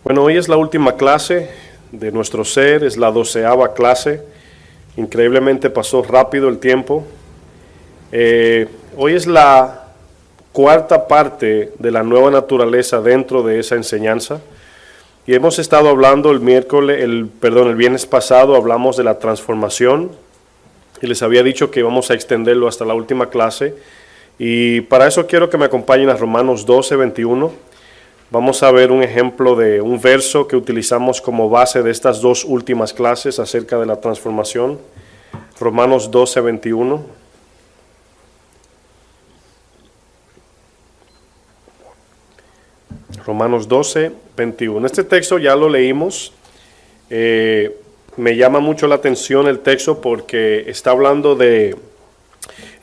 Bueno, hoy es la última clase de nuestro ser, es la 12ª clase. Increíblemente pasó rápido el tiempo. Hoy es la cuarta parte de la nueva naturaleza dentro de esa enseñanza. Y hemos estado hablando el viernes pasado hablamos de la transformación. Y les había dicho que íbamos a extenderlo hasta la última clase. Y para eso quiero que me acompañen a Romanos 12:21. Vamos a ver un ejemplo de un verso que utilizamos como base de estas dos últimas clases acerca de la transformación. Romanos 12:21. Romanos 12:21. Este texto ya lo leímos. Me llama mucho la atención el texto porque está hablando de...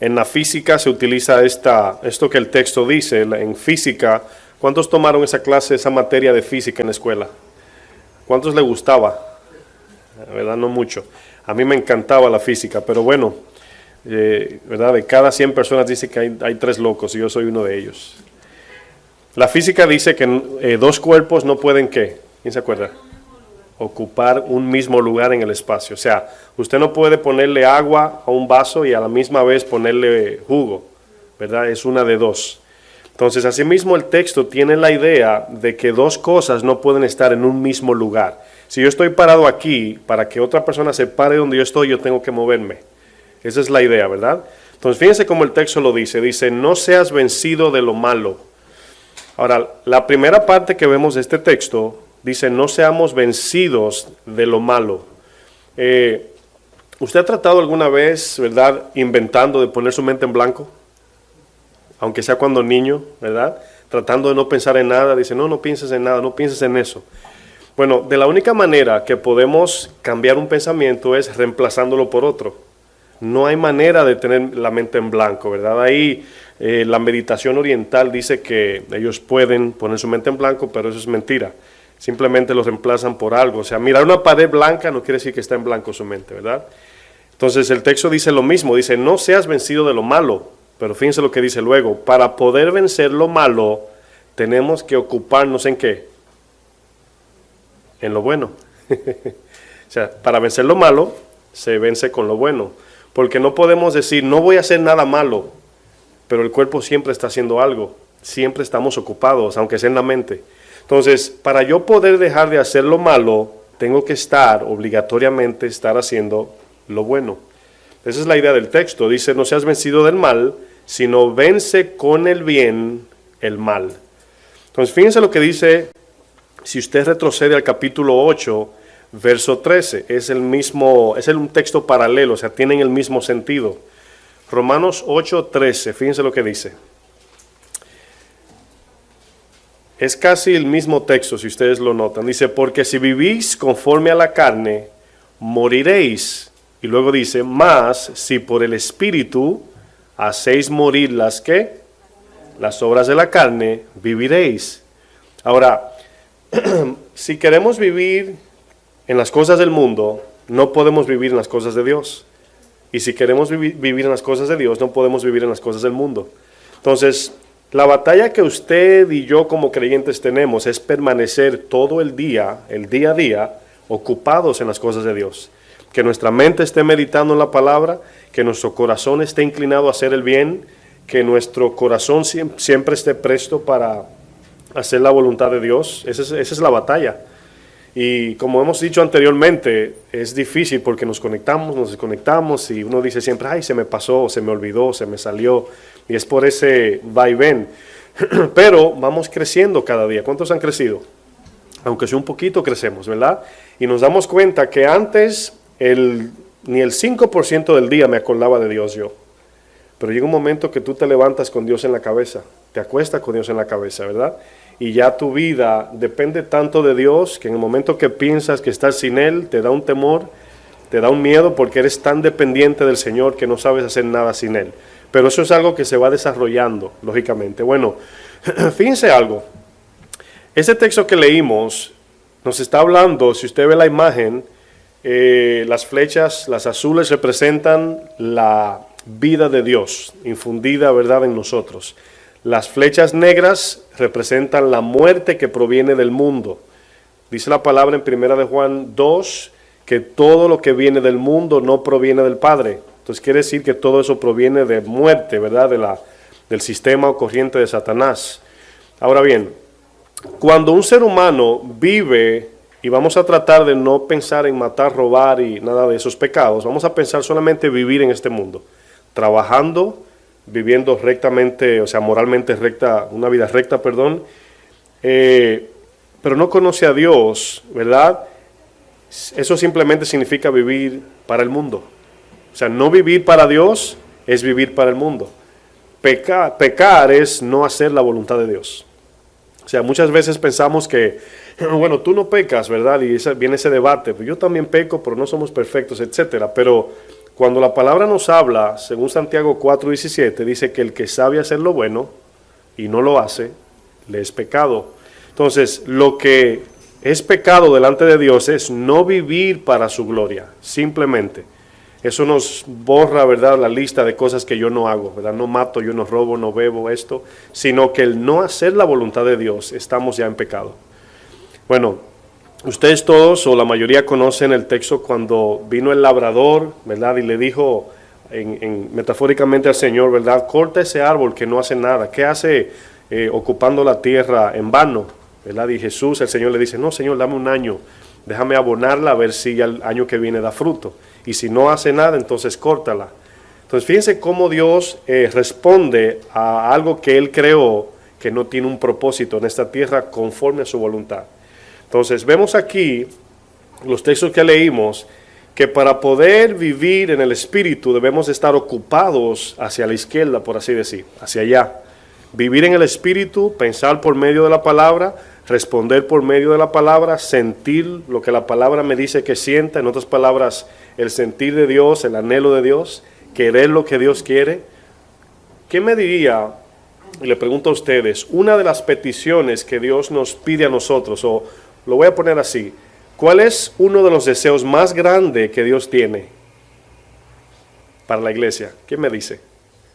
En la física se utiliza esto que el texto dice. En física, ¿cuántos tomaron esa clase, esa materia de física en la escuela? ¿Cuántos les gustaba? La verdad, no mucho. A mí me encantaba la física, pero bueno, ¿verdad? De cada 100 personas dice que hay 3 locos y yo soy uno de ellos. La física dice que dos cuerpos no pueden, ¿qué? ¿Quién se acuerda? Ocupar un mismo lugar en el espacio. O sea, usted no puede ponerle agua a un vaso y a la misma vez ponerle jugo, ¿verdad? Es una de dos. Entonces, asimismo el texto tiene la idea de que dos cosas no pueden estar en un mismo lugar. Si yo estoy parado aquí, para que otra persona se pare donde yo estoy, yo tengo que moverme. Esa es la idea, ¿verdad? Entonces, fíjense cómo el texto lo dice. Dice, no seas vencido de lo malo. Ahora, la primera parte que vemos de este texto dice, no seamos vencidos de lo malo. ¿Usted ha tratado alguna vez, verdad, inventando de poner su mente en blanco? Aunque sea cuando niño, ¿verdad? Tratando de no pensar en nada, dice, no pienses en nada, no pienses en eso. Bueno, de la única manera que podemos cambiar un pensamiento es reemplazándolo por otro. No hay manera de tener la mente en blanco, ¿verdad? Ahí la meditación oriental dice que ellos pueden poner su mente en blanco, pero eso es mentira. Simplemente lo reemplazan por algo. O sea, mirar una pared blanca no quiere decir que está en blanco su mente, ¿verdad? Entonces el texto dice lo mismo, dice, no seas vencido de lo malo. Pero fíjense lo que dice luego, para poder vencer lo malo, tenemos que ocuparnos ¿en qué? En lo bueno. O sea, para vencer lo malo, se vence con lo bueno. Porque no podemos decir, no voy a hacer nada malo, pero el cuerpo siempre está haciendo algo. Siempre estamos ocupados, aunque sea en la mente. Entonces, para yo poder dejar de hacer lo malo, tengo que obligatoriamente estar haciendo lo bueno. Esa es la idea del texto. Dice, no seas vencido del mal, sino vence con el bien el mal. Entonces, fíjense lo que dice, si usted retrocede al capítulo 8, verso 13. Es un texto paralelo, o sea, tienen el mismo sentido. Romanos 8:13, fíjense lo que dice. Es casi el mismo texto, si ustedes lo notan. Dice, porque si vivís conforme a la carne, moriréis. Y luego dice, mas si por el Espíritu hacéis morir las obras de la carne, viviréis. Ahora, si queremos vivir en las cosas del mundo, no podemos vivir en las cosas de Dios. Y si queremos vivir en las cosas de Dios, no podemos vivir en las cosas del mundo. Entonces, la batalla que usted y yo como creyentes tenemos es permanecer todo el día a día, ocupados en las cosas de Dios. Que nuestra mente esté meditando en la palabra, que nuestro corazón esté inclinado a hacer el bien, que nuestro corazón siempre esté presto para hacer la voluntad de Dios. Esa es la batalla. Y como hemos dicho anteriormente, es difícil porque nos conectamos, nos desconectamos y uno dice siempre, ay, se me pasó, se me olvidó, se me salió. Y es por ese vaivén. Pero vamos creciendo cada día. ¿Cuántos han crecido? Aunque sea un poquito crecemos, ¿verdad? Y nos damos cuenta que antes ni el 5% del día me acordaba de Dios yo. Pero llega un momento que tú te levantas con Dios en la cabeza, te acuestas con Dios en la cabeza, ¿verdad? Y ya tu vida depende tanto de Dios que en el momento que piensas que estás sin Él, te da un temor, te da un miedo porque eres tan dependiente del Señor que no sabes hacer nada sin Él. Pero eso es algo que se va desarrollando, lógicamente. Bueno, fíjense algo. Ese texto que leímos nos está hablando, si usted ve la imagen, las flechas, las azules representan la vida de Dios, infundida, ¿verdad?, en nosotros. Las flechas negras representan la muerte que proviene del mundo. Dice la palabra en Primera de Juan 2 que todo lo que viene del mundo no proviene del Padre. Entonces quiere decir que todo eso proviene de muerte, ¿verdad? Del sistema o corriente de Satanás. Ahora bien, cuando un ser humano vive, y vamos a tratar de no pensar en matar, robar y nada de esos pecados, vamos a pensar solamente vivir en este mundo, trabajando, viviendo rectamente, o sea, moralmente recta, una vida recta, perdón, pero no conoce a Dios, ¿verdad? Eso simplemente significa vivir para el mundo. O sea, no vivir para Dios es vivir para el mundo. Pecar es no hacer la voluntad de Dios. O sea, muchas veces pensamos que, bueno, tú no pecas, ¿verdad? Y viene ese debate, pues yo también peco, pero no somos perfectos, etcétera. Pero cuando la palabra nos habla, según Santiago 4:17, dice que el que sabe hacer lo bueno y no lo hace, le es pecado. Entonces, lo que es pecado delante de Dios es no vivir para su gloria, simplemente. Eso nos borra, ¿verdad?, la lista de cosas que yo no hago, ¿verdad? No mato, yo no robo, no bebo esto, sino que el no hacer la voluntad de Dios, estamos ya en pecado. Bueno, ustedes todos o la mayoría conocen el texto cuando vino el labrador, ¿verdad? Y le dijo metafóricamente al Señor, ¿verdad? Corta ese árbol que no hace nada. ¿Qué hace ocupando la tierra en vano? ¿Verdad? Y Jesús, el Señor le dice, no, Señor, dame un año, déjame abonarla a ver si al año que viene da fruto. Y si no hace nada, entonces córtala. Entonces fíjense cómo Dios responde a algo que Él creó, que no tiene un propósito en esta tierra conforme a su voluntad. Entonces vemos aquí, los textos que leímos, que para poder vivir en el Espíritu debemos estar ocupados hacia la izquierda, por así decir, hacia allá. Vivir en el Espíritu, pensar por medio de la palabra, responder por medio de la palabra, sentir lo que la palabra me dice que sienta, en otras palabras, el sentir de Dios, el anhelo de Dios, querer lo que Dios quiere. ¿Qué me diría, y le pregunto a ustedes, una de las peticiones que Dios nos pide a nosotros, o lo voy a poner así, ¿cuál es uno de los deseos más grandes que Dios tiene para la iglesia? ¿Qué me dice?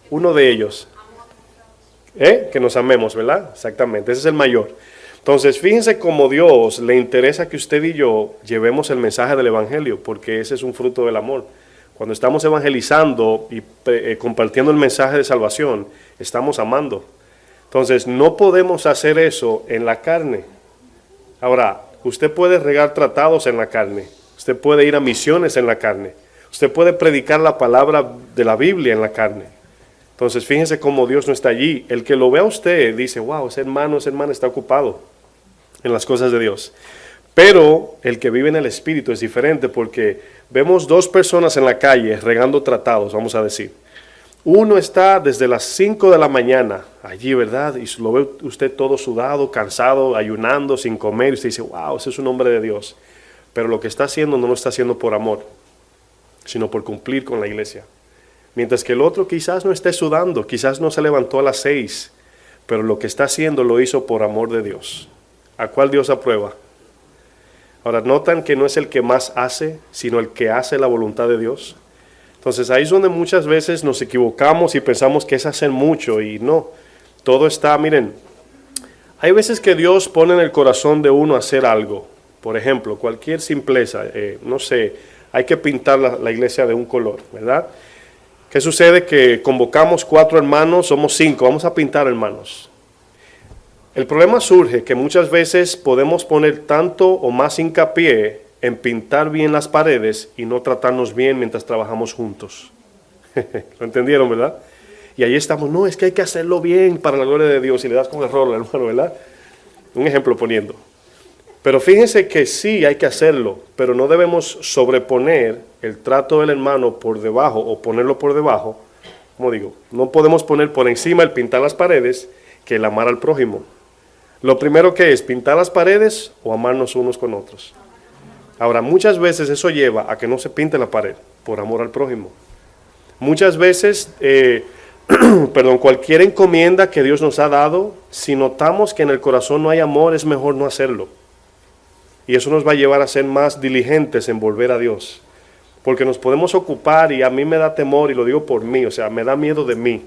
Uno de ellos. Que nos amemos, ¿verdad? Exactamente, ese es el mayor. Entonces, fíjense cómo Dios le interesa que usted y yo llevemos el mensaje del Evangelio, porque ese es un fruto del amor. Cuando estamos evangelizando y compartiendo el mensaje de salvación, estamos amando. Entonces, no podemos hacer eso en la carne. Ahora, usted puede regar tratados en la carne, usted puede ir a misiones en la carne, usted puede predicar la palabra de la Biblia en la carne. Entonces, fíjense cómo Dios no está allí. El que lo ve a usted dice, wow, esa hermana está ocupado en las cosas de Dios. Pero el que vive en el Espíritu es diferente porque vemos dos personas en la calle regando tratados, vamos a decir. Uno está desde las 5 de la mañana allí, ¿verdad? Y lo ve usted todo sudado, cansado, ayunando, sin comer. Y usted dice, wow, ese es un hombre de Dios. Pero lo que está haciendo no lo está haciendo por amor, sino por cumplir con la iglesia. Mientras que el otro quizás no esté sudando, quizás no se levantó a las 6, pero lo que está haciendo lo hizo por amor de Dios. ¿A cuál Dios aprueba? Ahora, notan que no es el que más hace, sino el que hace la voluntad de Dios. Entonces ahí es donde muchas veces nos equivocamos y pensamos que es hacer mucho y no. Todo está, miren, hay veces que Dios pone en el corazón de uno hacer algo. Por ejemplo, cualquier simpleza, no sé, hay que pintar la iglesia de un color, ¿verdad? ¿Qué sucede? Que convocamos 4 hermanos, somos 5, vamos a pintar hermanos. El problema surge que muchas veces podemos poner tanto o más hincapié en pintar bien las paredes y no tratarnos bien mientras trabajamos juntos. ¿Lo entendieron, verdad? Y ahí estamos, no, es que hay que hacerlo bien para la gloria de Dios y le das con error al hermano, ¿verdad? Un ejemplo poniendo. Pero fíjense que sí hay que hacerlo, pero no debemos sobreponer el trato del hermano por debajo o ponerlo por debajo. Como digo, no podemos poner por encima el pintar las paredes que el amar al prójimo. Lo primero que es pintar las paredes o amarnos unos con otros. Ahora, muchas veces eso lleva a que no se pinte la pared por amor al prójimo. Muchas veces, cualquier encomienda que Dios nos ha dado, si notamos que en el corazón no hay amor, es mejor no hacerlo. Y eso nos va a llevar a ser más diligentes en volver a Dios. Porque nos podemos ocupar, y a mí me da temor, y lo digo por mí, o sea, me da miedo de mí,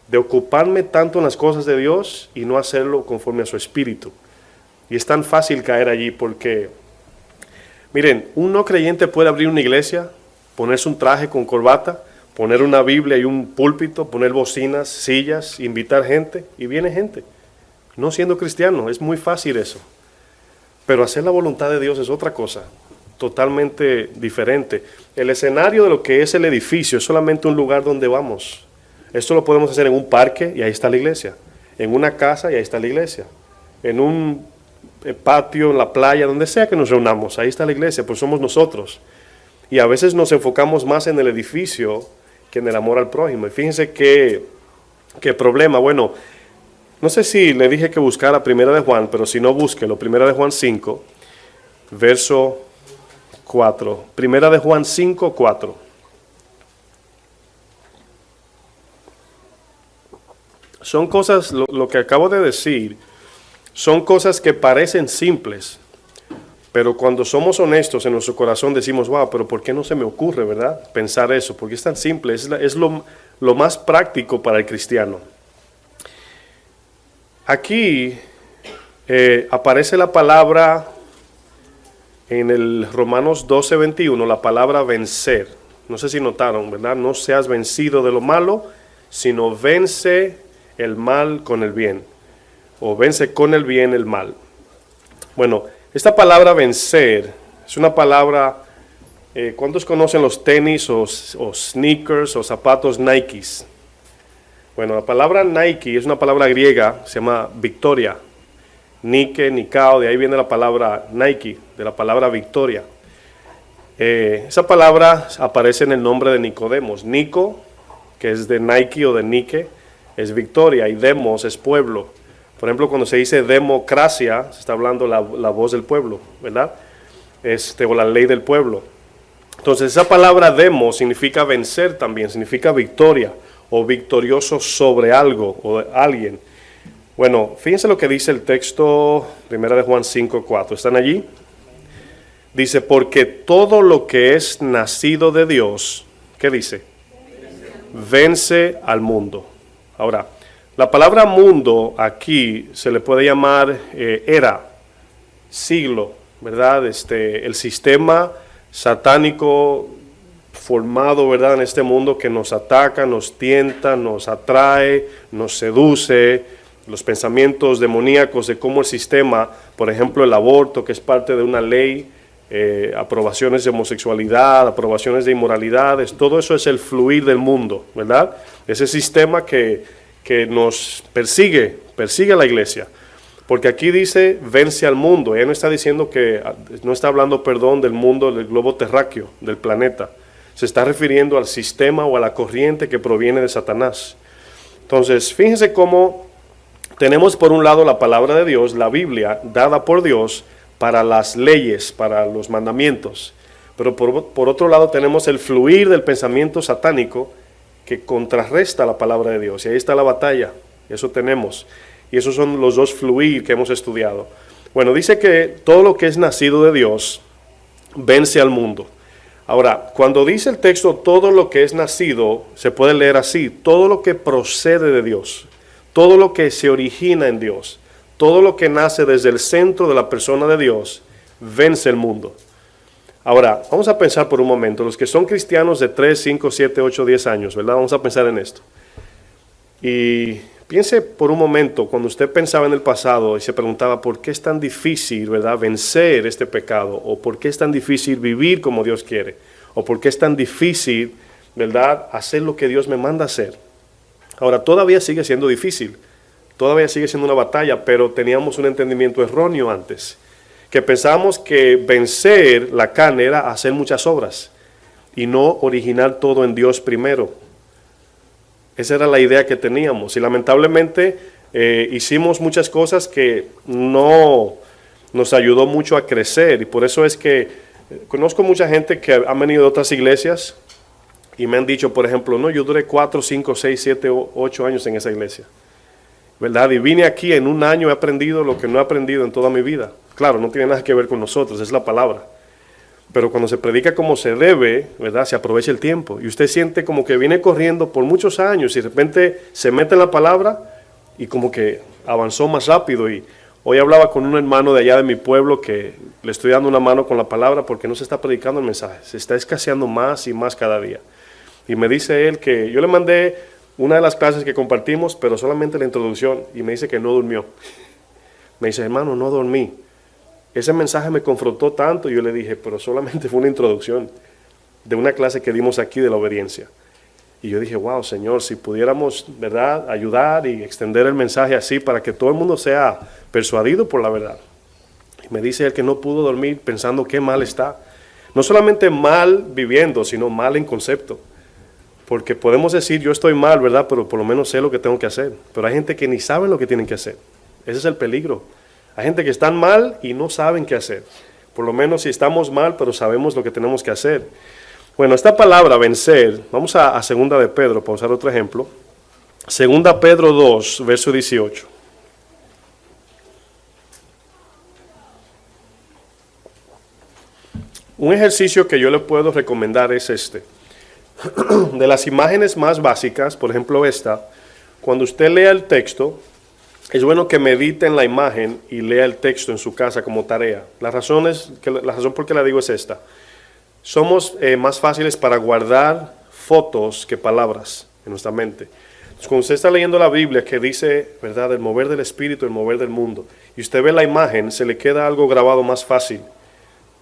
de ocuparme tanto en las cosas de Dios y no hacerlo conforme a su espíritu. Y es tan fácil caer allí porque, miren, un no creyente puede abrir una iglesia, ponerse un traje con corbata, poner una Biblia y un púlpito, poner bocinas, sillas, invitar gente, y viene gente. No siendo cristiano, es muy fácil eso. Pero hacer la voluntad de Dios es otra cosa, totalmente diferente. El escenario de lo que es el edificio es solamente un lugar donde vamos. Esto lo podemos hacer en un parque y ahí está la iglesia. En una casa y ahí está la iglesia. En un patio, en la playa, donde sea que nos reunamos, ahí está la iglesia, pues somos nosotros. Y a veces nos enfocamos más en el edificio que en el amor al prójimo. Y fíjense qué problema. Bueno, no sé si le dije que buscara Primera de Juan, pero si no, búsquelo. Primera de Juan 5, verso 4. Primera de Juan 5, 4. Son cosas, lo que acabo de decir, son cosas que parecen simples, pero cuando somos honestos en nuestro corazón decimos, wow, pero ¿por qué no se me ocurre, verdad? Pensar eso, porque es tan simple, es lo más práctico para el cristiano. Aquí aparece la palabra en el Romanos 12, 21, la palabra vencer. No sé si notaron, ¿verdad? No seas vencido de lo malo, sino vence el mal con el bien, o vence con el bien el mal. Bueno, esta palabra vencer es una palabra, ¿cuántos conocen los tenis o sneakers o zapatos Nikes? Bueno, la palabra Nike es una palabra griega, se llama victoria. Nike, Nikao, de ahí viene la palabra Nike, de la palabra victoria. Esa palabra aparece en el nombre de Nicodemos. Nico, que es de Nike o de Nike, es victoria, y demos es pueblo. Por ejemplo, cuando se dice democracia, se está hablando la voz del pueblo, ¿verdad? O la ley del pueblo. Entonces, esa palabra demos significa vencer también, significa victoria, o victorioso sobre algo o alguien. Bueno, fíjense lo que dice el texto, 1 de Juan 5, 4. ¿Están allí? Dice, porque todo lo que es nacido de Dios, ¿qué dice? Vence al mundo. Ahora, la palabra mundo aquí se le puede llamar era, siglo, ¿verdad? El sistema satánico formado, ¿verdad?, en este mundo que nos ataca, nos tienta, nos atrae, nos seduce, los pensamientos demoníacos de cómo el sistema, por ejemplo, el aborto, que es parte de una ley, aprobaciones de homosexualidad, aprobaciones de inmoralidades, todo eso es el fluir del mundo, ¿verdad? Ese sistema que nos persigue a la iglesia. Porque aquí dice, vence al mundo. Ella no está diciendo no está hablando, del mundo, del globo terráqueo, del planeta. Se está refiriendo al sistema o a la corriente que proviene de Satanás. Entonces, fíjense cómo tenemos por un lado la palabra de Dios, la Biblia, dada por Dios para las leyes, para los mandamientos. Pero por otro lado tenemos el fluir del pensamiento satánico que contrarresta la palabra de Dios. Y ahí está la batalla, eso tenemos. Y esos son los dos fluir que hemos estudiado. Bueno, dice que todo lo que es nacido de Dios vence al mundo. Ahora, cuando dice el texto todo lo que es nacido, se puede leer así, todo lo que procede de Dios, todo lo que se origina en Dios, todo lo que nace desde el centro de la persona de Dios, vence el mundo. Ahora, vamos a pensar por un momento, los que son cristianos de 3, 5, 7, 8, 10 años, ¿verdad? Vamos a pensar en esto. Y piense por un momento, cuando usted pensaba en el pasado y se preguntaba por qué es tan difícil, ¿verdad?, vencer este pecado, o por qué es tan difícil vivir como Dios quiere, o por qué es tan difícil, ¿verdad?, hacer lo que Dios me manda hacer. Ahora, todavía sigue siendo difícil, todavía sigue siendo una batalla, pero teníamos un entendimiento erróneo antes, que pensábamos que vencer la carne era hacer muchas obras y no originar todo en Dios primero. Esa era la idea que teníamos, y lamentablemente hicimos muchas cosas que no nos ayudó mucho a crecer, y por eso es que conozco mucha gente que ha venido de otras iglesias y me han dicho, por ejemplo, no, yo duré 4, 5, 6, 7, 8 años en esa iglesia, ¿verdad? Y vine aquí en un año, he aprendido lo que no he aprendido en toda mi vida. Claro, no tiene nada que ver con nosotros, es la palabra. Pero cuando se predica como se debe, ¿verdad?, se aprovecha el tiempo. Y usted siente como que viene corriendo por muchos años y de repente se mete en la palabra y como que avanzó más rápido. Hoy hablaba con un hermano de allá de mi pueblo que le estoy dando una mano con la palabra porque no se está predicando el mensaje, se está escaseando más y más cada día. Y me dice él que yo le mandé una de las clases que compartimos, pero solamente la introducción, y me dice que no durmió. Me dice, hermano, no dormí. Ese mensaje me confrontó tanto, y yo le dije, pero solamente fue una introducción de una clase que dimos aquí de la obediencia. Y yo dije, wow, Señor, si pudiéramos, ¿verdad?, ayudar y extender el mensaje así para que todo el mundo sea persuadido por la verdad. Y me dice él que no pudo dormir pensando qué mal está. No solamente mal viviendo, sino mal en concepto. Porque podemos decir, yo estoy mal, ¿verdad?, pero por lo menos sé lo que tengo que hacer. Pero hay gente que ni sabe lo que tienen que hacer. Ese es el peligro. Hay gente que están mal y no saben qué hacer. Por lo menos si estamos mal, pero sabemos lo que tenemos que hacer. Bueno, esta palabra vencer, vamos a segunda de Pedro, para usar otro ejemplo. Segunda Pedro 2, verso 18. Un ejercicio que yo le puedo recomendar es este. De las imágenes más básicas, por ejemplo esta, cuando usted lea el texto, es bueno que medite en la imagen y lea el texto en su casa como tarea. La razón por qué la digo es esta. Somos más fáciles para guardar fotos que palabras en nuestra mente. Entonces, cuando usted está leyendo la Biblia que dice, ¿verdad?, el mover del Espíritu, el mover del mundo, y usted ve la imagen, se le queda algo grabado más fácil.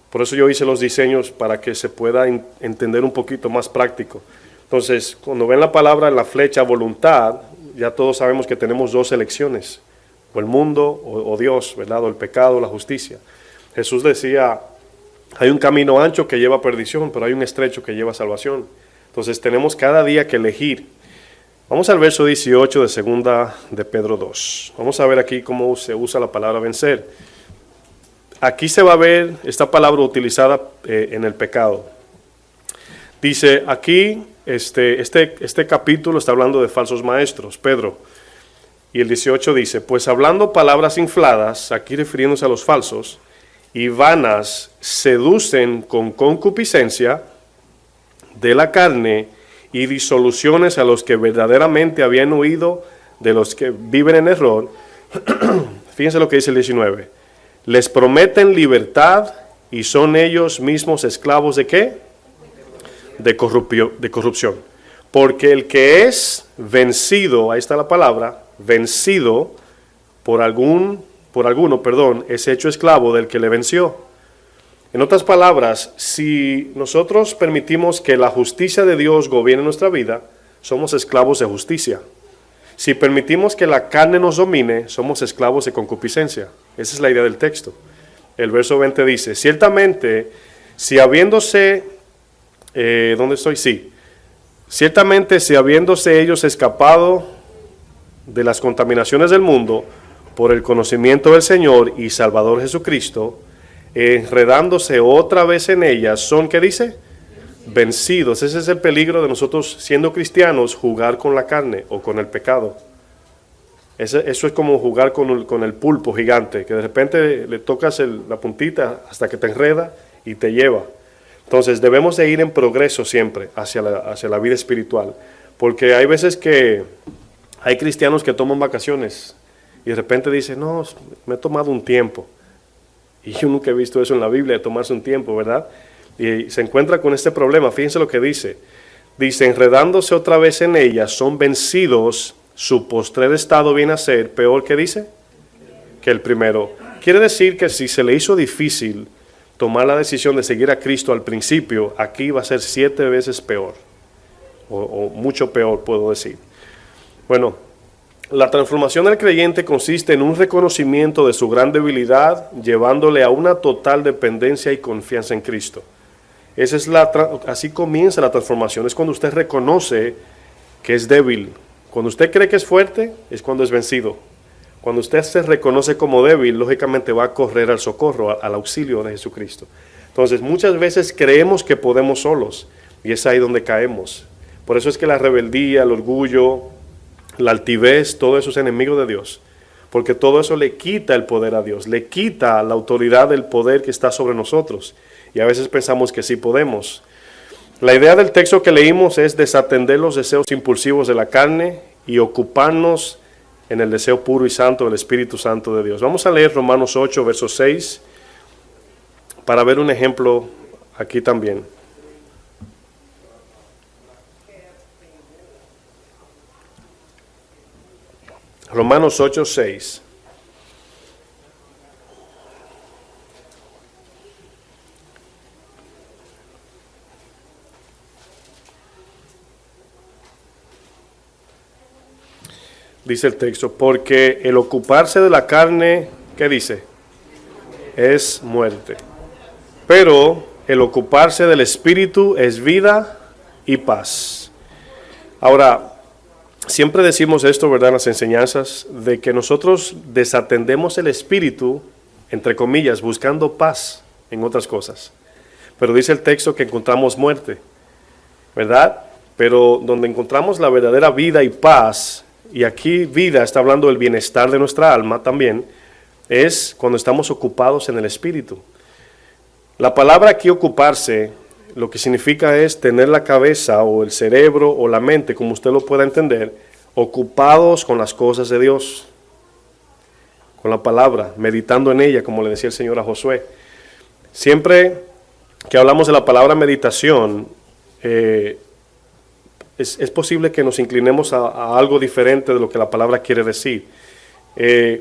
Por eso yo hice los diseños para que se pueda entender un poquito más práctico. Entonces, cuando ven la palabra en la flecha voluntad, ya todos sabemos que tenemos dos elecciones, o el mundo o Dios, ¿verdad?, o el pecado o la justicia. Jesús decía, hay un camino ancho que lleva a perdición, pero hay un estrecho que lleva a salvación. Entonces tenemos cada día que elegir. Vamos al verso 18 de segunda de Pedro 2. Vamos a ver aquí cómo se usa la palabra vencer. Aquí se va a ver esta palabra utilizada en el pecado. Dice aquí, este capítulo está hablando de falsos maestros, Pedro. Y el 18 dice, pues hablando palabras infladas, aquí refiriéndose a los falsos, y vanas, seducen con concupiscencia de la carne y disoluciones a los que verdaderamente habían huido de los que viven en error. Fíjense lo que dice el 19. Les prometen libertad y son ellos mismos esclavos ¿de qué? De corrupción. Porque el que es vencido, ahí está la palabra, vencido por alguno, es hecho esclavo del que le venció. En otras palabras, si nosotros permitimos que la justicia de Dios gobierne nuestra vida, somos esclavos de justicia. Si permitimos que la carne nos domine, somos esclavos de concupiscencia. Esa es la idea del texto. El verso 20 dice, ciertamente, si habiéndose, ¿dónde estoy? Sí. Ciertamente, si habiéndose ellos escapado de las contaminaciones del mundo, por el conocimiento del Señor y Salvador Jesucristo, enredándose otra vez en ellas, son, ¿qué dice? Vencidos. Ese es el peligro de nosotros siendo cristianos, jugar con la carne o con el pecado. Eso es como jugar con el pulpo gigante, que de repente le tocas la puntita hasta que te enreda y te lleva. Entonces debemos de ir en progreso siempre hacia la vida espiritual, porque hay veces que hay cristianos que toman vacaciones y de repente dicen, no, me he tomado un tiempo. Y yo nunca he visto eso en la Biblia, de tomarse un tiempo, ¿verdad? Y se encuentra con este problema. Fíjense lo que dice. Dice, enredándose otra vez en ella, son vencidos, su postrer estado viene a ser, peor que dice, que el primero. Quiere decir que si se le hizo difícil tomar la decisión de seguir a Cristo al principio, aquí va a ser 7 veces peor, o mucho peor puedo decir. Bueno, la transformación del creyente consiste en un reconocimiento de su gran debilidad, llevándole a una total dependencia y confianza en Cristo. Así comienza la transformación, es cuando usted reconoce que es débil. Cuando usted cree que es fuerte, es cuando es vencido. Cuando usted se reconoce como débil, lógicamente va a correr al socorro, al auxilio de Jesucristo. Entonces, muchas veces creemos que podemos solos, y es ahí donde caemos. Por eso es que la rebeldía, el orgullo, la altivez, todo eso es enemigo de Dios. Porque todo eso le quita el poder a Dios, le quita la autoridad del poder que está sobre nosotros. Y a veces pensamos que sí podemos. La idea del texto que leímos es desatender los deseos impulsivos de la carne y ocuparnos en el deseo puro y santo del Espíritu Santo de Dios. Vamos a leer Romanos 8, verso 6, para ver un ejemplo aquí también. Romanos 8, 6. Dice el texto, porque el ocuparse de la carne, ¿qué dice? Es muerte. Pero el ocuparse del Espíritu es vida y paz. Ahora, siempre decimos esto, ¿verdad?, en las enseñanzas, de que nosotros desatendemos el Espíritu, entre comillas, buscando paz en otras cosas. Pero dice el texto que encontramos muerte, ¿verdad? Pero donde encontramos la verdadera vida y paz, y aquí vida está hablando del bienestar de nuestra alma también, es cuando estamos ocupados en el Espíritu. La palabra aquí ocuparse, lo que significa es tener la cabeza o el cerebro o la mente, como usted lo pueda entender, ocupados con las cosas de Dios, con la palabra, meditando en ella, como le decía el Señor a Josué. Siempre que hablamos de la palabra meditación, es posible que nos inclinemos a algo diferente de lo que la palabra quiere decir. He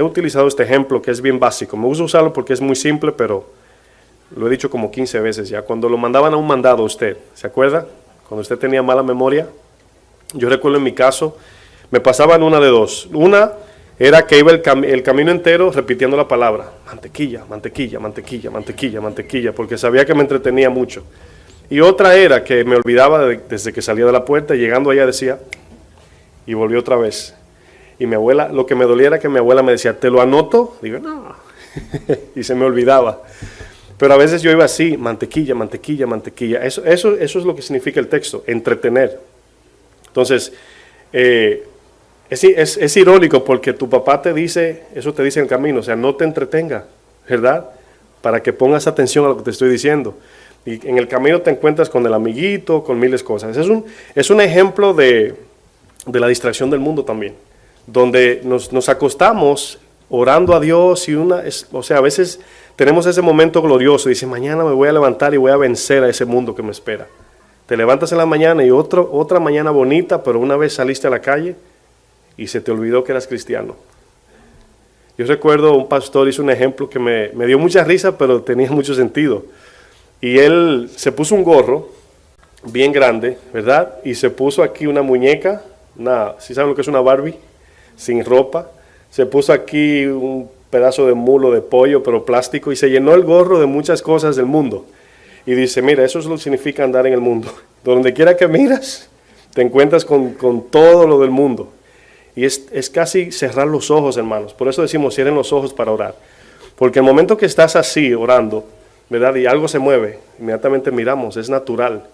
utilizado este ejemplo que es bien básico. Me gusta usarlo porque es muy simple, pero lo he dicho como 15 veces ya. Cuando lo mandaban a un mandado a usted, ¿se acuerda? Cuando usted tenía mala memoria. Yo recuerdo en mi caso, me pasaban una de dos. Una era que iba el camino entero repitiendo la palabra. Mantequilla, mantequilla, mantequilla, mantequilla, mantequilla, porque sabía que me entretenía mucho. Y otra era que me olvidaba desde que salía de la puerta y llegando allá decía, y volví otra vez. Y mi abuela, lo que me dolía era que mi abuela me decía, ¿te lo anoto? Digo, no. Y se me olvidaba. Pero a veces yo iba así, mantequilla, mantequilla, mantequilla. Eso es lo que significa el texto, entretener. Entonces, es irónico porque tu papá te dice, eso te dice en el camino, o sea, no te entretenga, ¿verdad? Para que pongas atención a lo que te estoy diciendo. Y en el camino te encuentras con el amiguito, con miles de cosas. Es un ejemplo de la distracción del mundo también, donde nos acostamos orando a Dios y a veces tenemos ese momento glorioso, dice, mañana me voy a levantar y voy a vencer a ese mundo que me espera. Te levantas en la mañana y otra mañana bonita, pero una vez saliste a la calle y se te olvidó que eras cristiano. Yo recuerdo un pastor hizo un ejemplo que me dio mucha risa, pero tenía mucho sentido. Y él se puso un gorro bien grande, ¿verdad? Y se puso aquí una muñeca, ¿sí saben lo que es una Barbie? Sin ropa. Se puso aquí un pedazo de mulo de pollo, pero plástico, y se llenó el gorro de muchas cosas del mundo. Y dice, mira, eso es lo que significa andar en el mundo. Donde quiera que miras, te encuentras con todo lo del mundo. Y es casi cerrar los ojos, hermanos. Por eso decimos, cierren los ojos para orar. Porque el momento que estás así orando, ¿verdad? Y algo se mueve, inmediatamente miramos, es natural.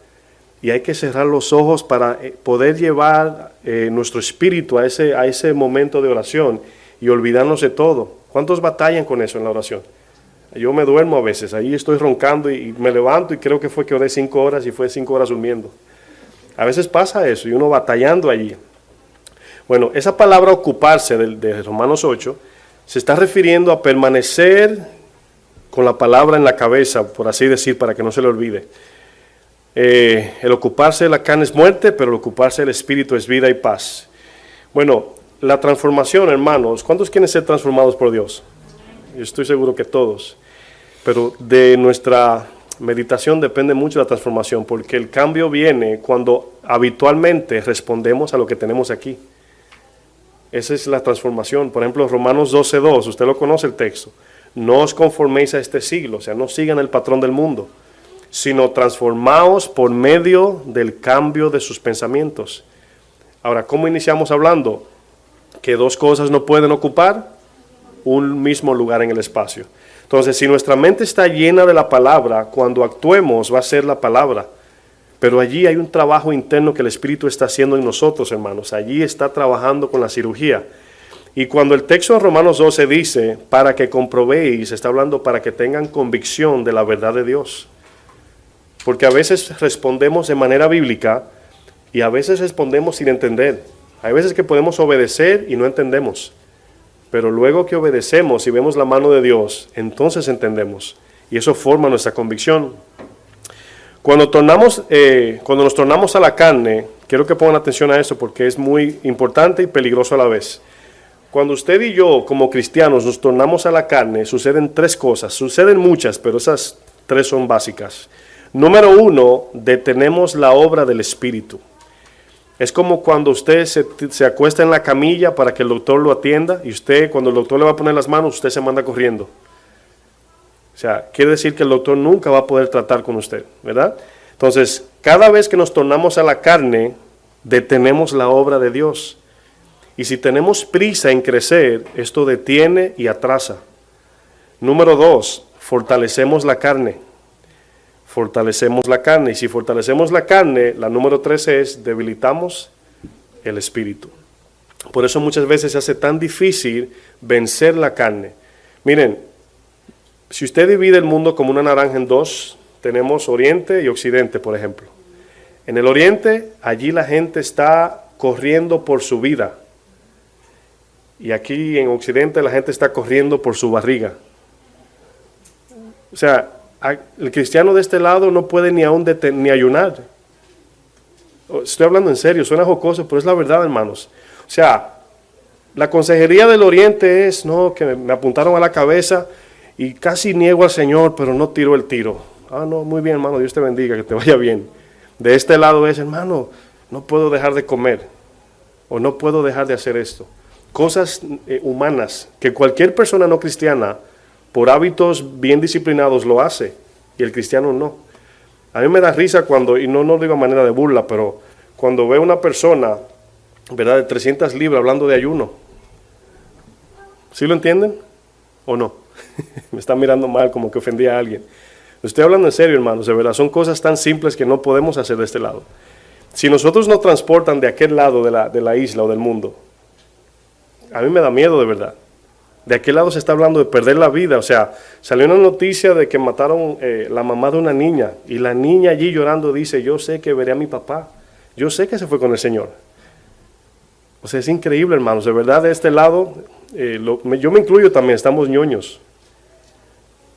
Y hay que cerrar los ojos para poder llevar nuestro espíritu a ese momento de oración y olvidarnos de todo. ¿Cuántos batallan con eso en la oración? Yo me duermo a veces, ahí estoy roncando y me levanto y creo que fue que oré 5 horas y fue 5 horas durmiendo. A veces pasa eso y uno batallando allí. Bueno, esa palabra ocuparse de Romanos 8 se está refiriendo a permanecer con la palabra en la cabeza, por así decir, para que no se le olvide. El ocuparse de la carne es muerte, pero el ocuparse del Espíritu es vida y paz. Bueno, la transformación, hermanos, ¿cuántos quieren ser transformados por Dios? Yo estoy seguro que todos. Pero de nuestra meditación depende mucho la transformación, porque el cambio viene cuando habitualmente respondemos a lo que tenemos aquí. Esa es la transformación. Por ejemplo, Romanos 12:2, usted lo conoce el texto. No os conforméis a este siglo, o sea, no sigan el patrón del mundo, sino transformaos por medio del cambio de sus pensamientos. Ahora, ¿cómo iniciamos hablando? Que dos cosas no pueden ocupar un mismo lugar en el espacio. Entonces, si nuestra mente está llena de la palabra, cuando actuemos va a ser la palabra. Pero allí hay un trabajo interno que el Espíritu está haciendo en nosotros, hermanos. Allí está trabajando con la cirugía. Y cuando el texto de Romanos 12 dice, para que comprobéis, está hablando para que tengan convicción de la verdad de Dios. Porque a veces respondemos de manera bíblica y a veces respondemos sin entender. Hay veces que podemos obedecer y no entendemos. Pero luego que obedecemos y vemos la mano de Dios, entonces entendemos. Y eso forma nuestra convicción. Cuando nos tornamos a la carne, quiero que pongan atención a eso porque es muy importante y peligroso a la vez. Cuando usted y yo, como cristianos, nos tornamos a la carne, suceden tres cosas. Suceden muchas, pero esas tres son básicas. Número uno, detenemos la obra del Espíritu. Es como cuando usted se acuesta en la camilla para que el doctor lo atienda y usted, cuando el doctor le va a poner las manos, usted se manda corriendo. O sea, quiere decir que el doctor nunca va a poder tratar con usted, ¿verdad? Entonces, cada vez que nos tornamos a la carne, detenemos la obra de Dios. Y si tenemos prisa en crecer, esto detiene y atrasa. Número dos, fortalecemos la carne. Fortalecemos la carne. Y si fortalecemos la carne, la número 3 es debilitamos el espíritu. Por eso muchas veces se hace tan difícil vencer la carne. Miren, si usted divide el mundo como una naranja en dos, tenemos Oriente y Occidente, por ejemplo. En el Oriente, allí la gente está corriendo por su vida. Y aquí en Occidente la gente está corriendo por su barriga. O sea, el cristiano de este lado no puede ni ayunar. Estoy hablando en serio, suena jocoso, pero es la verdad, hermanos. O sea, la consejería del Oriente es, no, que me apuntaron a la cabeza y casi niego al Señor, pero no tiro el tiro. Ah, no, muy bien, hermano, Dios te bendiga, que te vaya bien. De este lado es, hermano, no puedo dejar de comer, o no puedo dejar de hacer esto. Cosas humanas que cualquier persona no cristiana, por hábitos bien disciplinados, lo hace, y el cristiano no. A mí me da risa cuando, y no lo digo a manera de burla, pero cuando veo una persona, ¿verdad?, de 300 libras hablando de ayuno. ¿Sí lo entienden? ¿O no? Me están mirando mal, como que ofendí a alguien. Estoy hablando en serio, hermanos, de verdad. Son cosas tan simples que no podemos hacer de este lado. Si nosotros nos transportan de aquel lado de la isla o del mundo, a mí me da miedo de verdad. De aquel lado se está hablando de perder la vida. O sea, salió una noticia de que mataron la mamá de una niña. Y la niña allí llorando dice, yo sé que veré a mi papá. Yo sé que se fue con el Señor. O sea, es increíble, hermanos. De verdad, de este lado, yo me incluyo también, estamos ñoños.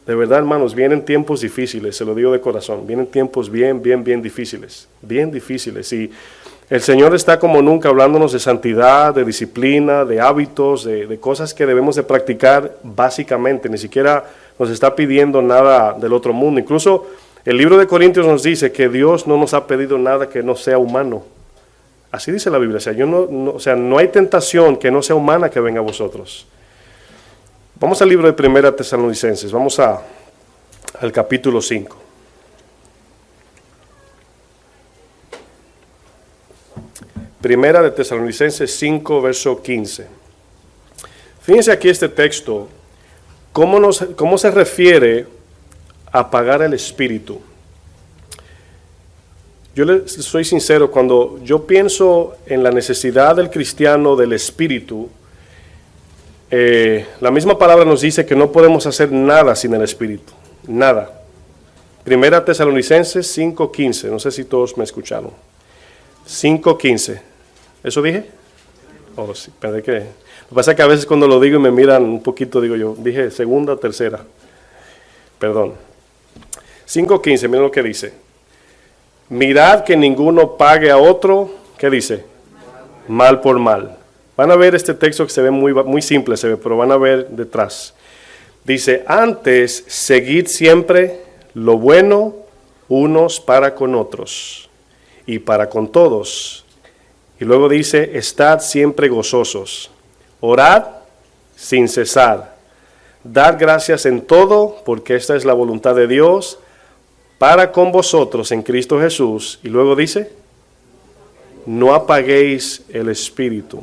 De verdad, hermanos, vienen tiempos difíciles, se lo digo de corazón. Vienen tiempos bien difíciles. Bien difíciles. Y el Señor está como nunca hablándonos de santidad, de disciplina, de hábitos, de cosas que debemos de practicar básicamente. Ni siquiera nos está pidiendo nada del otro mundo. Incluso el libro de Corintios nos dice que Dios no nos ha pedido nada que no sea humano. Así dice la Biblia. O sea, no hay tentación que no sea humana que venga a vosotros. Vamos al libro de 1 Tesalonicenses. Vamos al capítulo 5. Primera de Tesalonicenses 5, verso 15. Fíjense aquí este texto, cómo se refiere a apagar el espíritu. Yo les soy sincero, cuando yo pienso en la necesidad del cristiano del espíritu, la misma palabra nos dice que no podemos hacer nada sin el espíritu, nada. Primera Tesalonicenses 5, 15, no sé si todos me escucharon. 5, 15. ¿Eso dije? Oh, sí, pensé que... Lo que pasa es que a veces cuando lo digo y me miran un poquito, digo yo, dije segunda, tercera. Perdón. 5:15, miren lo que dice. Mirad que ninguno pague a otro, ¿qué dice? Mal por mal. Van a ver este texto que se ve muy simple, pero van a ver detrás. Dice, antes seguid siempre lo bueno unos para con otros y para con todos. Y luego dice, estad siempre gozosos, orad sin cesar, dad gracias en todo, porque esta es la voluntad de Dios para con vosotros en Cristo Jesús. Y luego dice, no apaguéis el espíritu.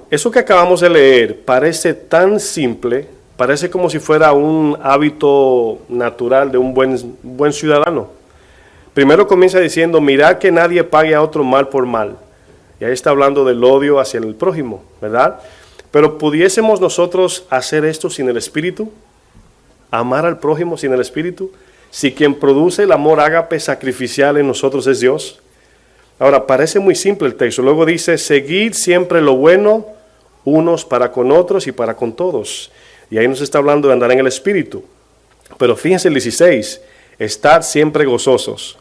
Eso que acabamos de leer parece tan simple, parece como si fuera un hábito natural de un buen ciudadano. Primero comienza diciendo, mirad que nadie pague a otro mal por mal. Y ahí está hablando del odio hacia el prójimo, ¿verdad? Pero ¿pudiésemos nosotros hacer esto sin el Espíritu? ¿Amar al prójimo sin el Espíritu? Si quien produce el amor ágape sacrificial en nosotros es Dios. Ahora, parece muy simple el texto. Luego dice, seguid siempre lo bueno unos para con otros y para con todos. Y ahí nos está hablando de andar en el Espíritu. Pero fíjense el 16, estad siempre gozosos.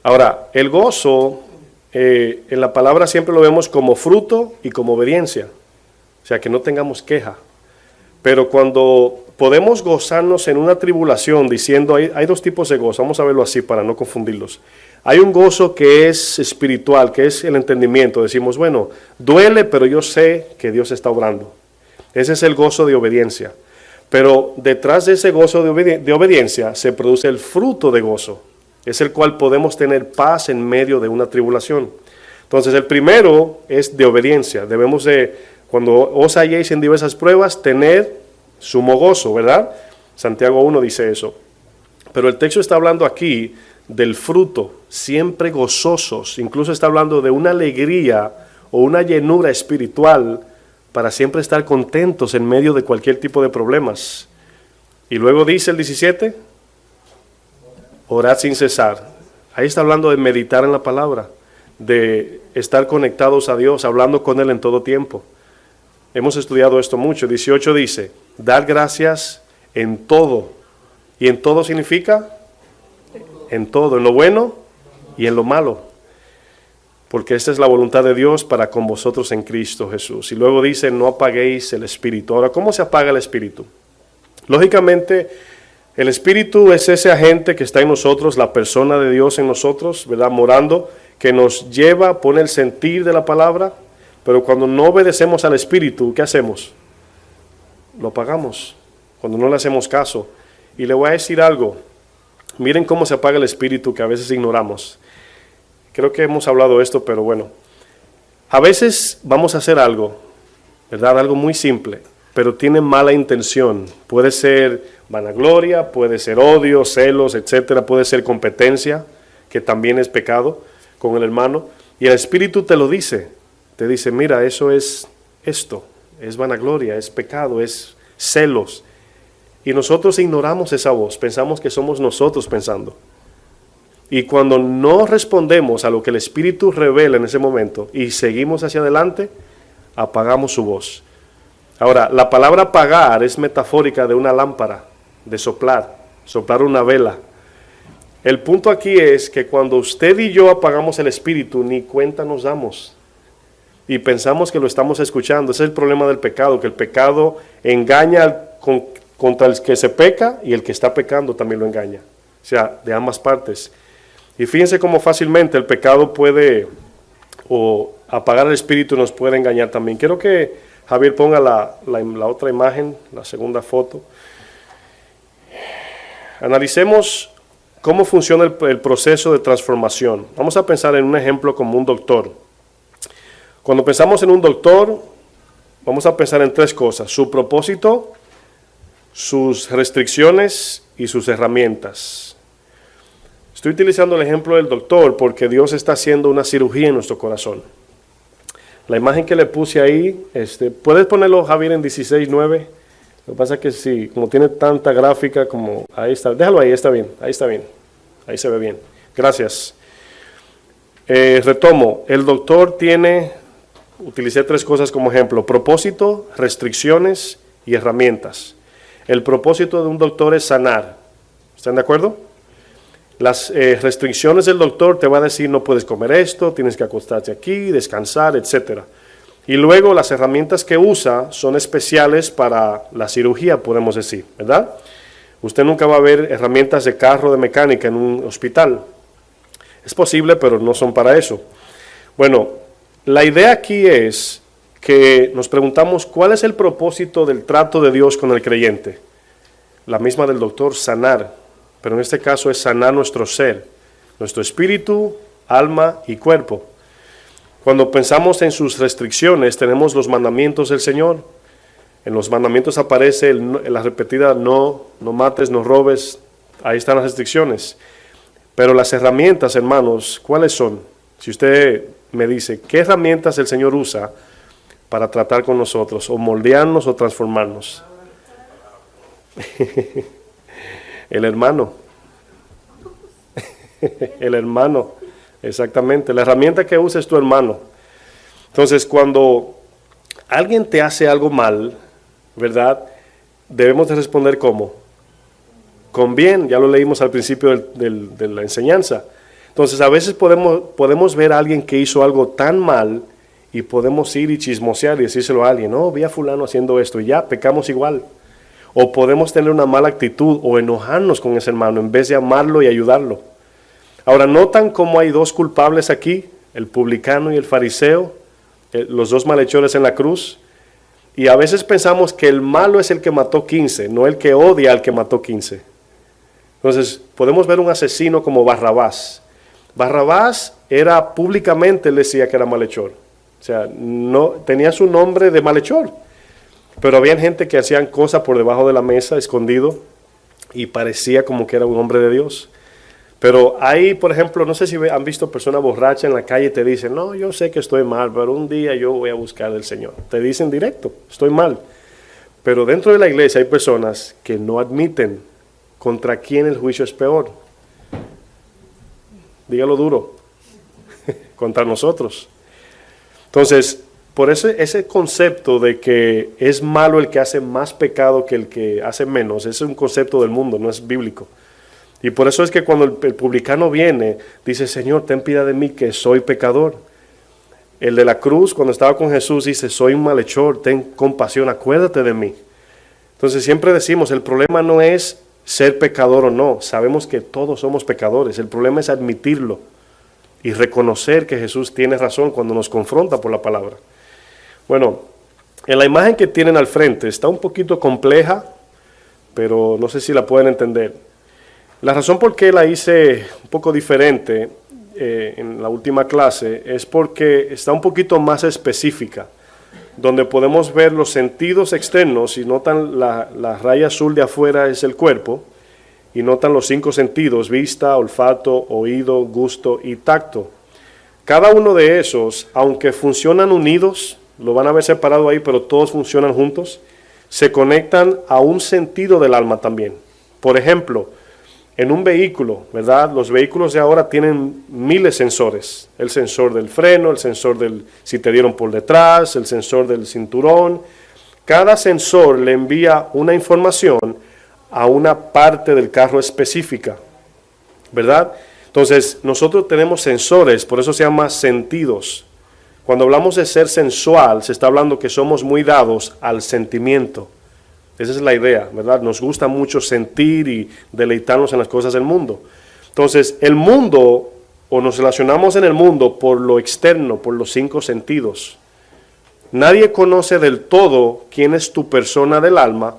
Ahora, el gozo, en la palabra siempre lo vemos como fruto y como obediencia. O sea, que no tengamos queja. Pero cuando podemos gozarnos en una tribulación, diciendo, hay dos tipos de gozo, vamos a verlo así para no confundirlos. Hay un gozo que es espiritual, que es el entendimiento. Decimos, bueno, duele, pero yo sé que Dios está obrando. Ese es el gozo de obediencia. Pero detrás de ese gozo de obediencia se produce el fruto de gozo. Es el cual podemos tener paz en medio de una tribulación. Entonces el primero es de obediencia. Debemos de, cuando os halléis en diversas pruebas, tener sumo gozo, ¿verdad? Santiago 1 dice eso. Pero el texto está hablando aquí del fruto, siempre gozosos. Incluso está hablando de una alegría o una llenura espiritual para siempre estar contentos en medio de cualquier tipo de problemas. Y luego dice el 17, orad sin cesar. Ahí está hablando de meditar en la palabra, de estar conectados a Dios, hablando con Él en todo tiempo. Hemos estudiado esto mucho. 18 dice, dar gracias en todo. ¿Y en todo significa? En todo, en lo bueno y en lo malo. Porque esta es la voluntad de Dios para con vosotros en Cristo Jesús. Y luego dice, no apaguéis el Espíritu. Ahora, ¿cómo se apaga el Espíritu? Lógicamente, el Espíritu es ese agente que está en nosotros, la persona de Dios en nosotros, ¿verdad? Morando, que nos lleva, pone el sentir de la palabra. Pero cuando no obedecemos al Espíritu, ¿qué hacemos? Lo apagamos, cuando no le hacemos caso. Y le voy a decir algo. Miren cómo se apaga el Espíritu que a veces ignoramos. Creo que hemos hablado de esto, pero bueno. A veces vamos a hacer algo, ¿verdad? Algo muy simple, pero tiene mala intención. Puede ser vanagloria, puede ser odio, celos, etcétera. Puede ser competencia, que también es pecado con el hermano. Y el Espíritu te lo dice. Te dice, mira, eso es esto. Es vanagloria, es pecado, es celos. Y nosotros ignoramos esa voz, pensamos que somos nosotros pensando. Y cuando no respondemos a lo que el Espíritu revela en ese momento y seguimos hacia adelante, apagamos su voz. Ahora, la palabra apagar es metafórica de una lámpara, de soplar una vela. El punto aquí es que cuando usted y yo apagamos el Espíritu, ni cuenta nos damos. Y pensamos que lo estamos escuchando. Ese es el problema del pecado, que el pecado engaña contra el que se peca y el que está pecando también lo engaña. O sea, de ambas partes. Y fíjense cómo fácilmente el pecado puede, o apagar el Espíritu nos puede engañar también. Quiero que Javier ponga la otra imagen, la segunda foto. Analicemos cómo funciona el proceso de transformación. Vamos a pensar en un ejemplo como un doctor. Cuando pensamos en un doctor, vamos a pensar en tres cosas: su propósito, sus restricciones y sus herramientas. Estoy utilizando el ejemplo del doctor porque Dios está haciendo una cirugía en nuestro corazón. La imagen que le puse ahí, ¿puedes ponerlo, Javier, en 16:9? Lo que pasa es que sí, como tiene tanta gráfica, como ahí está, déjalo ahí, está bien, ahí se ve bien. Gracias. Retomo, el doctor utilicé tres cosas como ejemplo: propósito, restricciones y herramientas. El propósito de un doctor es sanar. ¿Están de acuerdo? Las restricciones del doctor te va a decir, no puedes comer esto, tienes que acostarte aquí, descansar, etc. Y luego las herramientas que usa son especiales para la cirugía, podemos decir, ¿verdad? Usted nunca va a ver herramientas de carro, de mecánica en un hospital. Es posible, pero no son para eso. Bueno, la idea aquí es que nos preguntamos cuál es el propósito del trato de Dios con el creyente. La misma del doctor, sanar, pero en este caso es sanar nuestro ser, nuestro espíritu, alma y cuerpo. Cuando pensamos en sus restricciones, tenemos los mandamientos del Señor. En los mandamientos aparece la repetida no mates, no robes. Ahí están las restricciones. Pero las herramientas, hermanos, ¿cuáles son? Si usted me dice, ¿qué herramientas el Señor usa para tratar con nosotros? O moldearnos o transformarnos. El hermano. El hermano. Exactamente, la herramienta que usa es tu hermano. Entonces, cuando alguien te hace algo mal, ¿verdad? Debemos de responder ¿cómo? Con bien, ya lo leímos al principio de la enseñanza. Entonces, a veces podemos ver a alguien que hizo algo tan mal y podemos ir y chismosear y decírselo a alguien, no, vi a fulano haciendo esto y ya, pecamos igual. O podemos tener una mala actitud o enojarnos con ese hermano en vez de amarlo y ayudarlo. Ahora, ¿notan cómo hay dos culpables aquí? El publicano y el fariseo, los dos malhechores en la cruz. Y a veces pensamos que el malo es el que mató 15, no el que odia al que mató 15. Entonces, podemos ver un asesino como Barrabás. Barrabás era públicamente, él decía que era malhechor. O sea, no, tenía su nombre de malhechor. Pero había gente que hacían cosas por debajo de la mesa, escondido, y parecía como que era un hombre de Dios. Pero hay, por ejemplo, no sé si han visto personas borrachas en la calle y te dicen, no, yo sé que estoy mal, pero un día yo voy a buscar al Señor. Te dicen directo, estoy mal. Pero dentro de la iglesia hay personas que no admiten contra quién el juicio es peor. Dígalo duro, contra nosotros. Entonces, por eso ese concepto de que es malo el que hace más pecado que el que hace menos, ese es un concepto del mundo, no es bíblico. Y por eso es que cuando el publicano viene, dice, Señor, ten piedad de mí que soy pecador. El de la cruz, cuando estaba con Jesús, dice, soy un malhechor, ten compasión, acuérdate de mí. Entonces siempre decimos, el problema no es ser pecador o no, sabemos que todos somos pecadores, el problema es admitirlo y reconocer que Jesús tiene razón cuando nos confronta por la palabra. Bueno, en la imagen que tienen al frente está un poquito compleja, pero no sé si la pueden entender. La razón por qué la hice un poco diferente en la última clase es porque está un poquito más específica, donde podemos ver los sentidos externos y notan la raya azul de afuera es el cuerpo y notan los 5 sentidos, vista, olfato, oído, gusto y tacto. Cada uno de esos, aunque funcionan unidos, lo van a ver separado ahí, pero todos funcionan juntos, se conectan a un sentido del alma también. Por ejemplo, en un vehículo, ¿verdad? Los vehículos de ahora tienen miles de sensores. El sensor del freno, el sensor del si te dieron por detrás, el sensor del cinturón. Cada sensor le envía una información a una parte del carro específica, ¿verdad? Entonces, nosotros tenemos sensores, por eso se llama sentidos. Cuando hablamos de ser sensual, se está hablando que somos muy dados al sentimiento. Esa es la idea, ¿verdad? Nos gusta mucho sentir y deleitarnos en las cosas del mundo. Entonces, el mundo, o nos relacionamos en el mundo por lo externo, por los 5 sentidos. Nadie conoce del todo quién es tu persona del alma,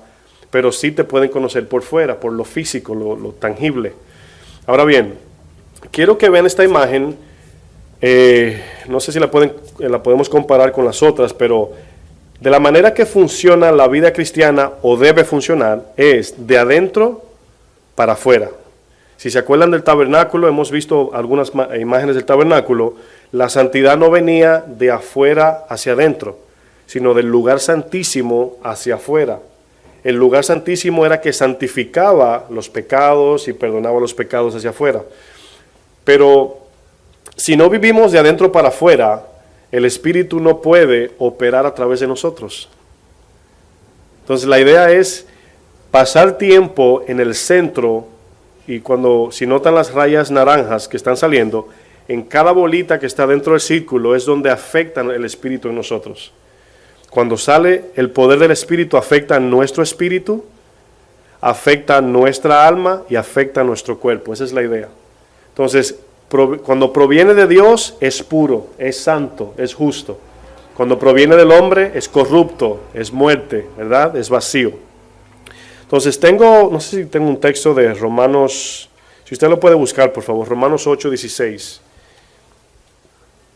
pero sí te pueden conocer por fuera, por lo físico, lo tangible. Ahora bien, quiero que vean esta imagen. No sé si la podemos comparar con las otras, pero de la manera que funciona la vida cristiana o debe funcionar es de adentro para afuera. Si se acuerdan del tabernáculo, hemos visto algunas imágenes del tabernáculo, la santidad no venía de afuera hacia adentro, sino del lugar santísimo hacia afuera. El lugar santísimo era que santificaba los pecados y perdonaba los pecados hacia afuera. Pero si no vivimos de adentro para afuera, el Espíritu no puede operar a través de nosotros. Entonces la idea es pasar tiempo en el centro y si notan las rayas naranjas que están saliendo, en cada bolita que está dentro del círculo es donde afectan el Espíritu en nosotros. Cuando sale el poder del Espíritu afecta a nuestro espíritu, afecta a nuestra alma y afecta a nuestro cuerpo. Esa es la idea. Entonces, cuando proviene de Dios es puro, es santo, es justo. Cuando proviene del hombre es corrupto, es muerte, ¿verdad? Es vacío. Entonces no sé si tengo un texto de Romanos, si usted lo puede buscar por favor, Romanos 8:16.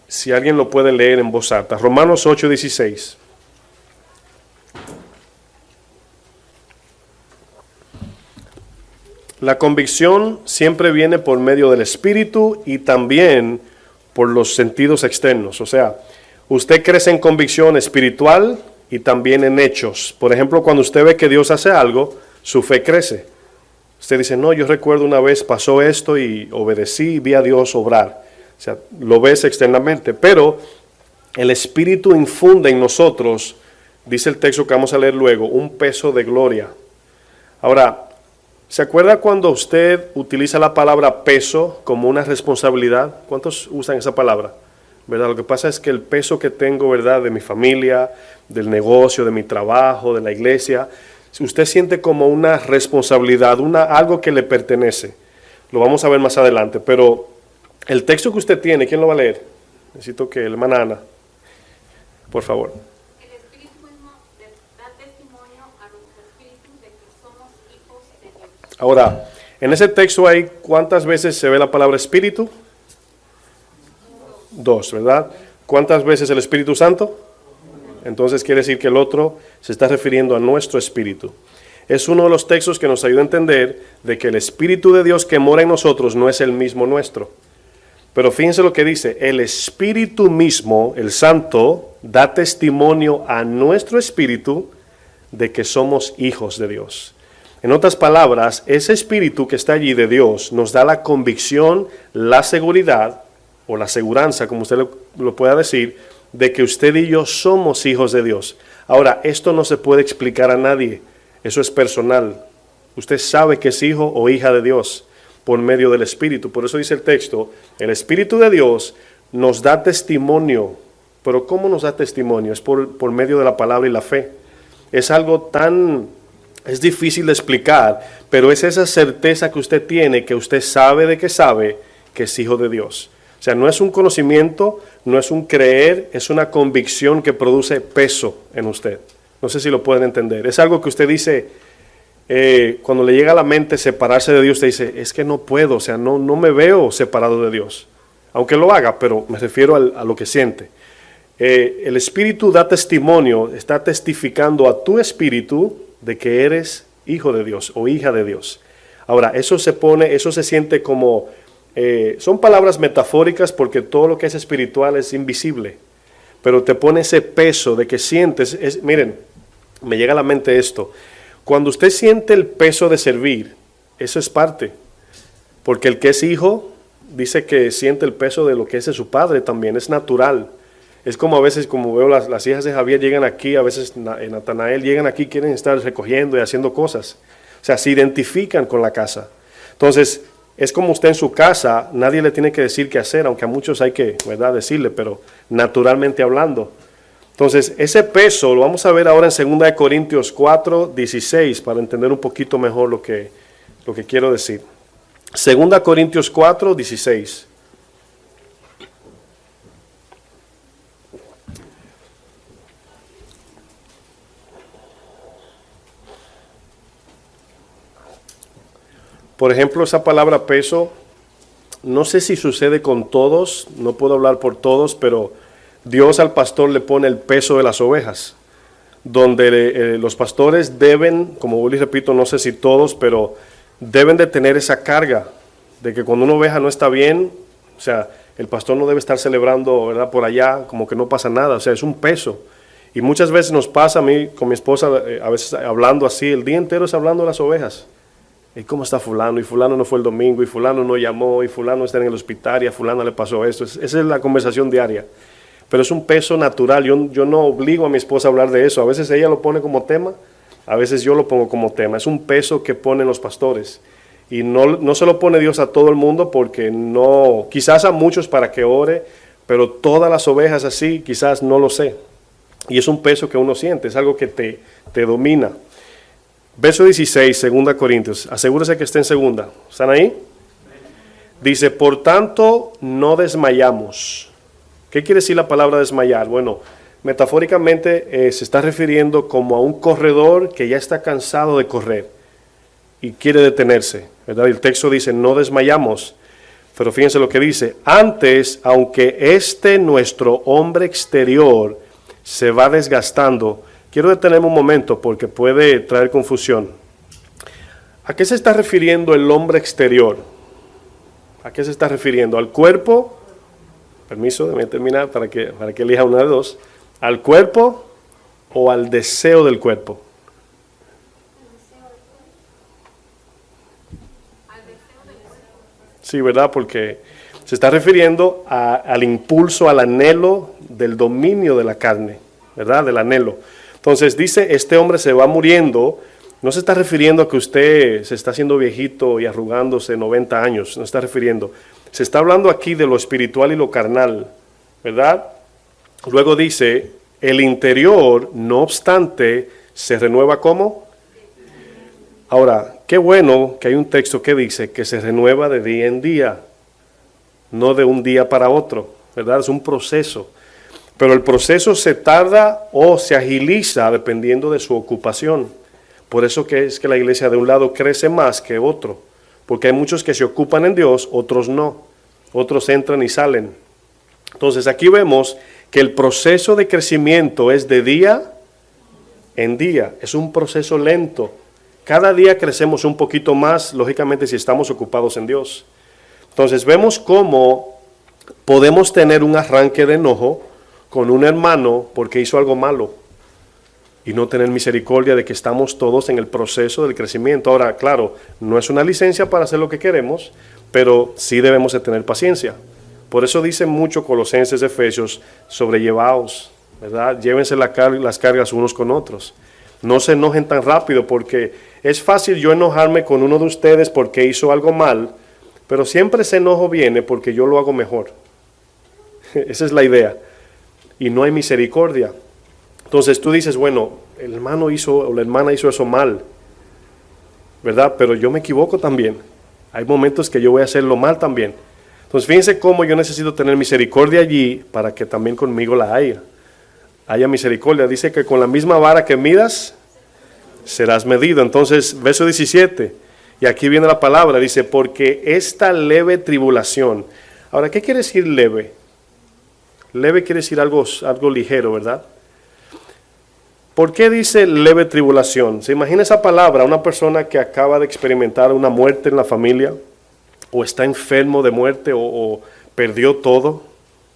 Si alguien lo puede leer en voz alta, Romanos 8:16. La convicción siempre viene por medio del Espíritu y también por los sentidos externos. O sea, usted crece en convicción espiritual y también en hechos. Por ejemplo, cuando usted ve que Dios hace algo, su fe crece. Usted dice, no, yo recuerdo una vez pasó esto y obedecí y vi a Dios obrar. O sea, lo ves externamente, pero el Espíritu infunde en nosotros, dice el texto que vamos a leer luego, un peso de gloria. Ahora, ¿se acuerda cuando usted utiliza la palabra peso como una responsabilidad? ¿Cuántos usan esa palabra? ¿Verdad? Lo que pasa es que el peso que tengo, ¿verdad?, de mi familia, del negocio, de mi trabajo, de la iglesia, usted siente como una responsabilidad, algo que le pertenece. Lo vamos a ver más adelante, pero el texto que usted tiene, ¿quién lo va a leer? Necesito que el hermana Ana, por favor. El Espíritu mismo da testimonio a nuestro espíritu de que somos hijos de Dios. Ahora, en ese texto hay, ¿cuántas veces se ve la palabra espíritu? Dos, ¿verdad? ¿Cuántas veces el Espíritu Santo? Entonces quiere decir que el otro se está refiriendo a nuestro espíritu. Es uno de los textos que nos ayuda a entender de que el Espíritu de Dios que mora en nosotros no es el mismo nuestro. Pero fíjense lo que dice, el Espíritu mismo, el Santo, da testimonio a nuestro espíritu de que somos hijos de Dios. En otras palabras, ese Espíritu que está allí de Dios nos da la convicción, la seguridad, o la aseguranza, como usted lo pueda decir, de que usted y yo somos hijos de Dios. Ahora, esto no se puede explicar a nadie, eso es personal. Usted sabe que es hijo o hija de Dios por medio del Espíritu. Por eso dice el texto, el Espíritu de Dios nos da testimonio. Pero ¿cómo nos da testimonio? Es por medio de la palabra y la fe. Es algo es difícil de explicar, pero es esa certeza que usted tiene, que usted sabe de que sabe que es hijo de Dios. O sea, no es un conocimiento, no es un creer, es una convicción que produce peso en usted. No sé si lo pueden entender. Es algo que usted dice, cuando le llega a la mente separarse de Dios, usted dice, es que no puedo, o sea, no me veo separado de Dios. Aunque lo haga, pero me refiero a lo que siente. El Espíritu da testimonio, está testificando a tu espíritu de que eres hijo de Dios o hija de Dios. Ahora, eso se siente como... son palabras metafóricas porque todo lo que es espiritual es invisible, pero te pone ese peso de que sientes, miren, me llega a la mente esto, cuando usted siente el peso de servir, eso es parte, porque el que es hijo dice que siente el peso de lo que es de su padre también, es natural. Es como a veces, como veo las hijas de Javier llegan aquí, a veces Natanael llegan aquí, quieren estar recogiendo y haciendo cosas, o sea, se identifican con la casa. Entonces, es como usted en su casa, nadie le tiene que decir qué hacer, aunque a muchos hay que, ¿verdad?, decirle, pero naturalmente hablando. Entonces, ese peso lo vamos a ver ahora en 2 Corintios 4, 16, para entender un poquito mejor lo que quiero decir. 2 Corintios 4, 16. Por ejemplo, esa palabra peso, no sé si sucede con todos, no puedo hablar por todos, pero Dios al pastor le pone el peso de las ovejas, donde los pastores deben, como vuelvo y repito, no sé si todos, pero deben de tener esa carga de que cuando una oveja no está bien, o sea, el pastor no debe estar celebrando, ¿verdad?, por allá, como que no pasa nada, o sea, es un peso. Y muchas veces nos pasa a mí, con mi esposa, a veces hablando así, el día entero es hablando de las ovejas. ¿Y cómo está fulano? Y fulano no fue el domingo, y fulano no llamó, y fulano está en el hospital, y a fulano le pasó esto. Esa es la conversación diaria. Pero es un peso natural. Yo no obligo a mi esposa a hablar de eso. A veces ella lo pone como tema, a veces yo lo pongo como tema. Es un peso que ponen los pastores. Y no se lo pone Dios a todo el mundo porque no, quizás a muchos para que ore, pero todas las ovejas así, quizás no lo sé. Y es un peso que uno siente, es algo que te domina. Verso 16, 2 Corintios. Asegúrese que esté en segunda. ¿Están ahí? Dice, por tanto, no desmayamos. ¿Qué quiere decir la palabra desmayar? Bueno, metafóricamente se está refiriendo como a un corredor que ya está cansado de correr y quiere detenerse, ¿verdad? El texto dice, no desmayamos. Pero fíjense lo que dice. Antes, aunque nuestro hombre exterior se va desgastando. Quiero detenerme un momento porque puede traer confusión. ¿A qué se está refiriendo el hombre exterior? ¿A qué se está refiriendo? ¿Al cuerpo? Permiso, déjame terminar para que elija una de dos. ¿Al cuerpo o al deseo del cuerpo? Sí, ¿verdad? Porque Se está refiriendo al impulso, al anhelo del dominio de la carne, ¿verdad? Del anhelo. Entonces dice, este hombre se va muriendo. No se está refiriendo a que usted se está haciendo viejito y arrugándose 90 años. No se está refiriendo. Se está hablando aquí de lo espiritual y lo carnal, ¿verdad? Luego dice, el interior, no obstante, se renueva ¿cómo? Ahora, qué bueno que hay un texto que dice que se renueva de día en día, no de un día para otro, ¿verdad? Es un proceso. Pero el proceso se tarda o se agiliza dependiendo de su ocupación. Por eso que es que la iglesia de un lado crece más que otro, porque hay muchos que se ocupan en Dios, otros no, otros entran y salen. Entonces aquí vemos que el proceso de crecimiento es de día en día, es un proceso lento. Cada día crecemos un poquito más, lógicamente si estamos ocupados en Dios. Entonces vemos cómo podemos tener un arranque de enojo con un hermano porque hizo algo malo y no tener misericordia de que estamos todos en el proceso del crecimiento. Ahora, claro, no es una licencia para hacer lo que queremos, pero sí debemos de tener paciencia. Por eso dice mucho Colosenses, Efesios, sobrellevaos, ¿verdad? Llévense las cargas unos con otros. No se enojen tan rápido porque es fácil yo enojarme con uno de ustedes porque hizo algo mal, pero siempre ese enojo viene porque yo lo hago mejor. Esa es la idea. Y no hay misericordia. Entonces tú dices, bueno, el hermano hizo o la hermana hizo eso mal, ¿verdad? Pero yo me equivoco también. Hay momentos que yo voy a hacerlo mal también. Entonces fíjense cómo yo necesito tener misericordia allí para que también conmigo la haya misericordia. Dice que con la misma vara que midas, serás medido. Entonces, verso 17, y aquí viene la palabra, dice, porque esta leve tribulación. Ahora, ¿qué quiere decir leve? Leve quiere decir algo ligero, ¿verdad? ¿Por qué dice leve tribulación? ¿Se imagina esa palabra? Una persona que acaba de experimentar una muerte en la familia, o está enfermo de muerte, o perdió todo,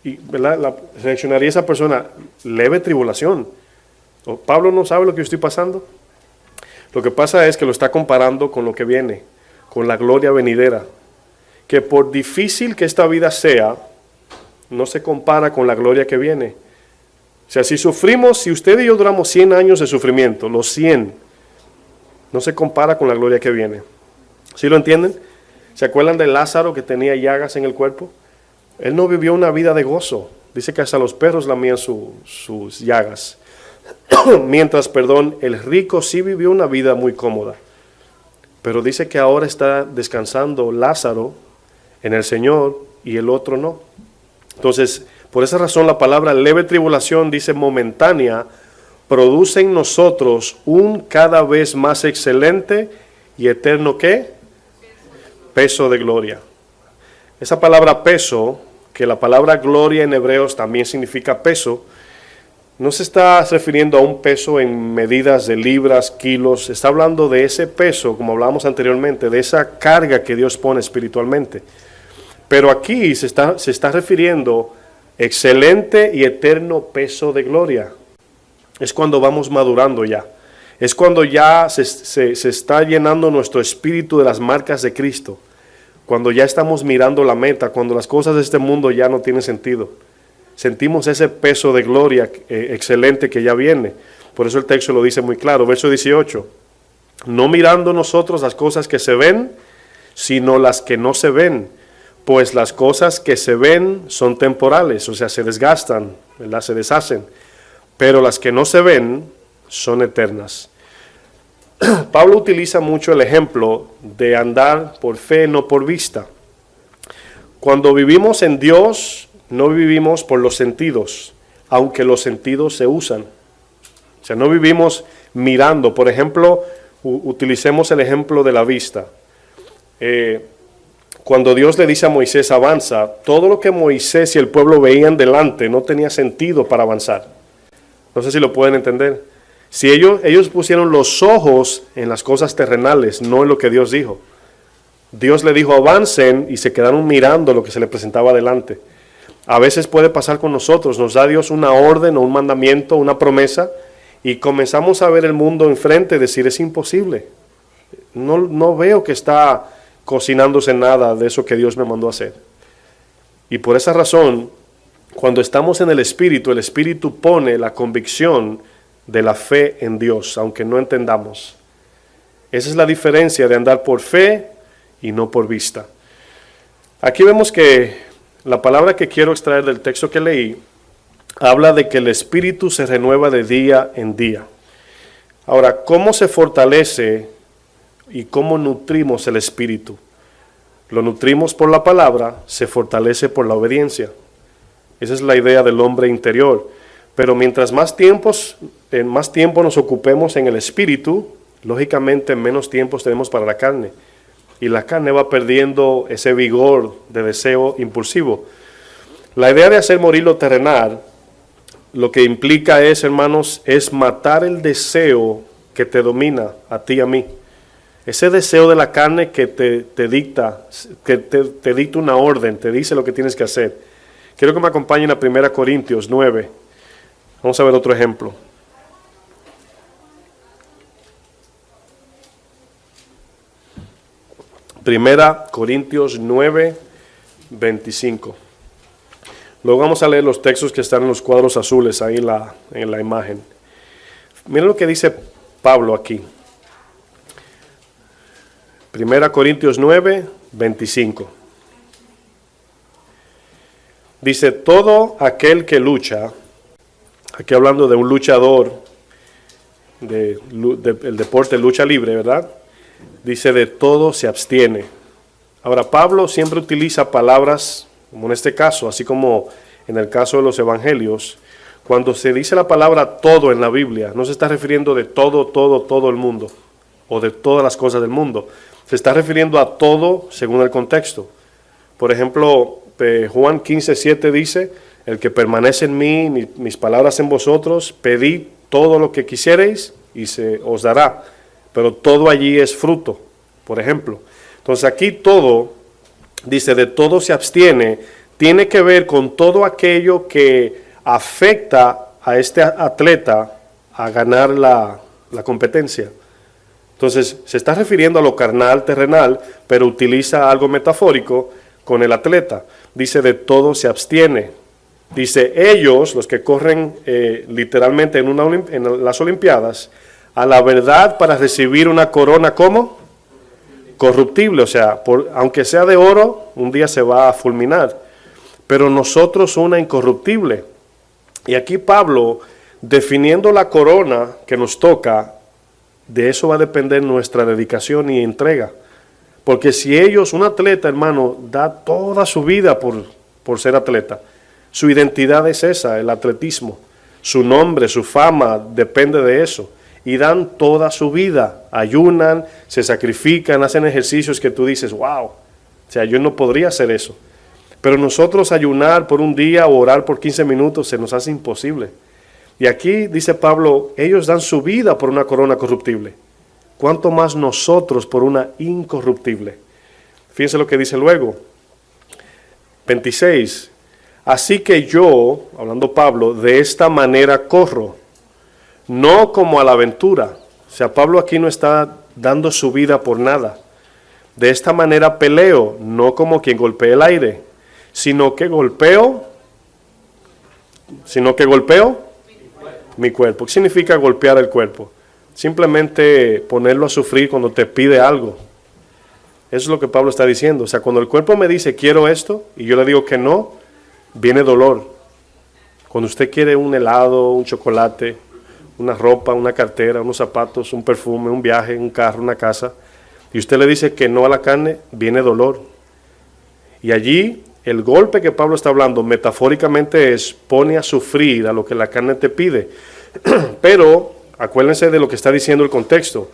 y ¿verdad? Reaccionaría esa persona, leve tribulación. Pablo no sabe lo que yo estoy pasando. Lo que pasa es que lo está comparando con lo que viene, con la gloria venidera, que por difícil que esta vida sea, no se compara con la gloria que viene. O sea, si sufrimos, si usted y yo duramos 100 años de sufrimiento, los 100, no se compara con la gloria que viene. ¿Sí lo entienden? ¿Se acuerdan de Lázaro que tenía llagas en el cuerpo? Él no vivió una vida de gozo. Dice que hasta los perros lamían sus llagas. Mientras, el rico sí vivió una vida muy cómoda. Pero dice que ahora está descansando Lázaro en el Señor y el otro no. Entonces, por esa razón la palabra leve tribulación, dice momentánea, produce en nosotros un cada vez más excelente y eterno ¿qué? Peso de gloria. Esa palabra peso, que la palabra gloria en hebreos también significa peso, no se está refiriendo a un peso en medidas de libras, kilos, está hablando de ese peso, como hablábamos anteriormente, de esa carga que Dios pone espiritualmente. Pero aquí se está refiriendo excelente y eterno peso de gloria. Es cuando vamos madurando ya. Es cuando ya se está llenando nuestro espíritu de las marcas de Cristo. Cuando ya estamos mirando la meta, cuando las cosas de este mundo ya no tienen sentido. Sentimos ese peso de gloria excelente que ya viene. Por eso el texto lo dice muy claro. Verso 18. No mirando nosotros las cosas que se ven, sino las que no se ven. Pues las cosas que se ven son temporales, o sea, se desgastan, ¿verdad? Se deshacen. Pero las que no se ven son eternas. Pablo utiliza mucho el ejemplo de andar por fe, no por vista. Cuando vivimos en Dios, no vivimos por los sentidos, aunque los sentidos se usan. O sea, no vivimos mirando. Por ejemplo, utilicemos el ejemplo de la vista. Cuando Dios le dice a Moisés avanza, todo lo que Moisés y el pueblo veían delante no tenía sentido para avanzar. No sé si lo pueden entender. Si ellos pusieron los ojos en las cosas terrenales, no en lo que Dios dijo. Dios le dijo avancen y se quedaron mirando lo que se le presentaba delante. A veces puede pasar con nosotros, nos da Dios una orden o un mandamiento, una promesa, y comenzamos a ver el mundo enfrente y decir es imposible. No veo que está cocinándose nada de eso que Dios me mandó a hacer. Y por esa razón, cuando estamos en el Espíritu pone la convicción de la fe en Dios, aunque no entendamos. Esa es la diferencia de andar por fe y no por vista. Aquí vemos que la palabra que quiero extraer del texto que leí habla de que el Espíritu se renueva de día en día. Ahora, ¿cómo se fortalece y cómo nutrimos el Espíritu? Lo nutrimos por la palabra, se fortalece por la obediencia. Esa es la idea del hombre interior. Pero mientras más tiempo nos ocupemos en el Espíritu, lógicamente menos tiempo tenemos para la carne. Y la carne va perdiendo ese vigor de deseo impulsivo. La idea de hacer morir lo terrenal, lo que implica es, hermanos, es matar el deseo que te domina a ti y a mí. Ese deseo de la carne que te dicta una orden, te dice lo que tienes que hacer. Quiero que me acompañen a 1 Corintios 9. Vamos a ver otro ejemplo. 1 Corintios 9, 25. Luego vamos a leer los textos que están en los cuadros azules ahí en la imagen. Miren lo que dice Pablo aquí. 1 Corintios 9, 25. Dice, todo aquel que lucha, aquí hablando de un luchador, del deporte lucha libre, ¿verdad? Dice, de todo se abstiene. Ahora, Pablo siempre utiliza palabras, como en este caso, así como en el caso de los evangelios. Cuando se dice la palabra todo en la Biblia, no se está refiriendo de todo el mundo, o de todas las cosas del mundo. Se está refiriendo a todo según el contexto. Por ejemplo, Juan 15:7 dice, el que permanece en mí, mis palabras en vosotros, pedid todo lo que quisiereis y se os dará. Pero todo allí es fruto, por ejemplo. Entonces aquí todo, dice, de todo se abstiene, tiene que ver con todo aquello que afecta a este atleta a ganar la competencia. Entonces se está refiriendo a lo carnal, terrenal, pero utiliza algo metafórico con el atleta. Dice, de todo se abstiene. Dice, ellos, los que corren literalmente en las Olimpiadas, a la verdad para recibir una corona, ¿cómo? Corruptible, o sea, aunque sea de oro, un día se va a fulminar. Pero nosotros una incorruptible. Y aquí Pablo, definiendo la corona que nos toca, de eso va a depender nuestra dedicación y entrega. Porque si ellos, un atleta, hermano, da toda su vida por ser atleta, su identidad es esa, el atletismo. Su nombre, su fama, depende de eso. Y dan toda su vida, ayunan, se sacrifican, hacen ejercicios que tú dices, wow, o sea, yo no podría hacer eso. Pero nosotros ayunar por un día o orar por 15 minutos se nos hace imposible. Y aquí dice Pablo, ellos dan su vida por una corona corruptible. ¿Cuánto más nosotros por una incorruptible? Fíjense lo que dice luego. 26. Así que yo, hablando Pablo, de esta manera corro, no como a la aventura. O sea, Pablo aquí no está dando su vida por nada. De esta manera peleo, no como quien golpea el aire, sino que golpeo mi cuerpo. ¿Qué significa golpear el cuerpo? Simplemente ponerlo a sufrir cuando te pide algo. Eso es lo que Pablo está diciendo. O sea, cuando el cuerpo me dice quiero esto y yo le digo que no, viene dolor. Cuando usted quiere un helado, un chocolate, una ropa, una cartera, unos zapatos, un perfume, un viaje, un carro, una casa, y usted le dice que no a la carne, viene dolor. Y allí el golpe que Pablo está hablando metafóricamente es pone a sufrir a lo que la carne te pide. Pero acuérdense de lo que está diciendo el contexto.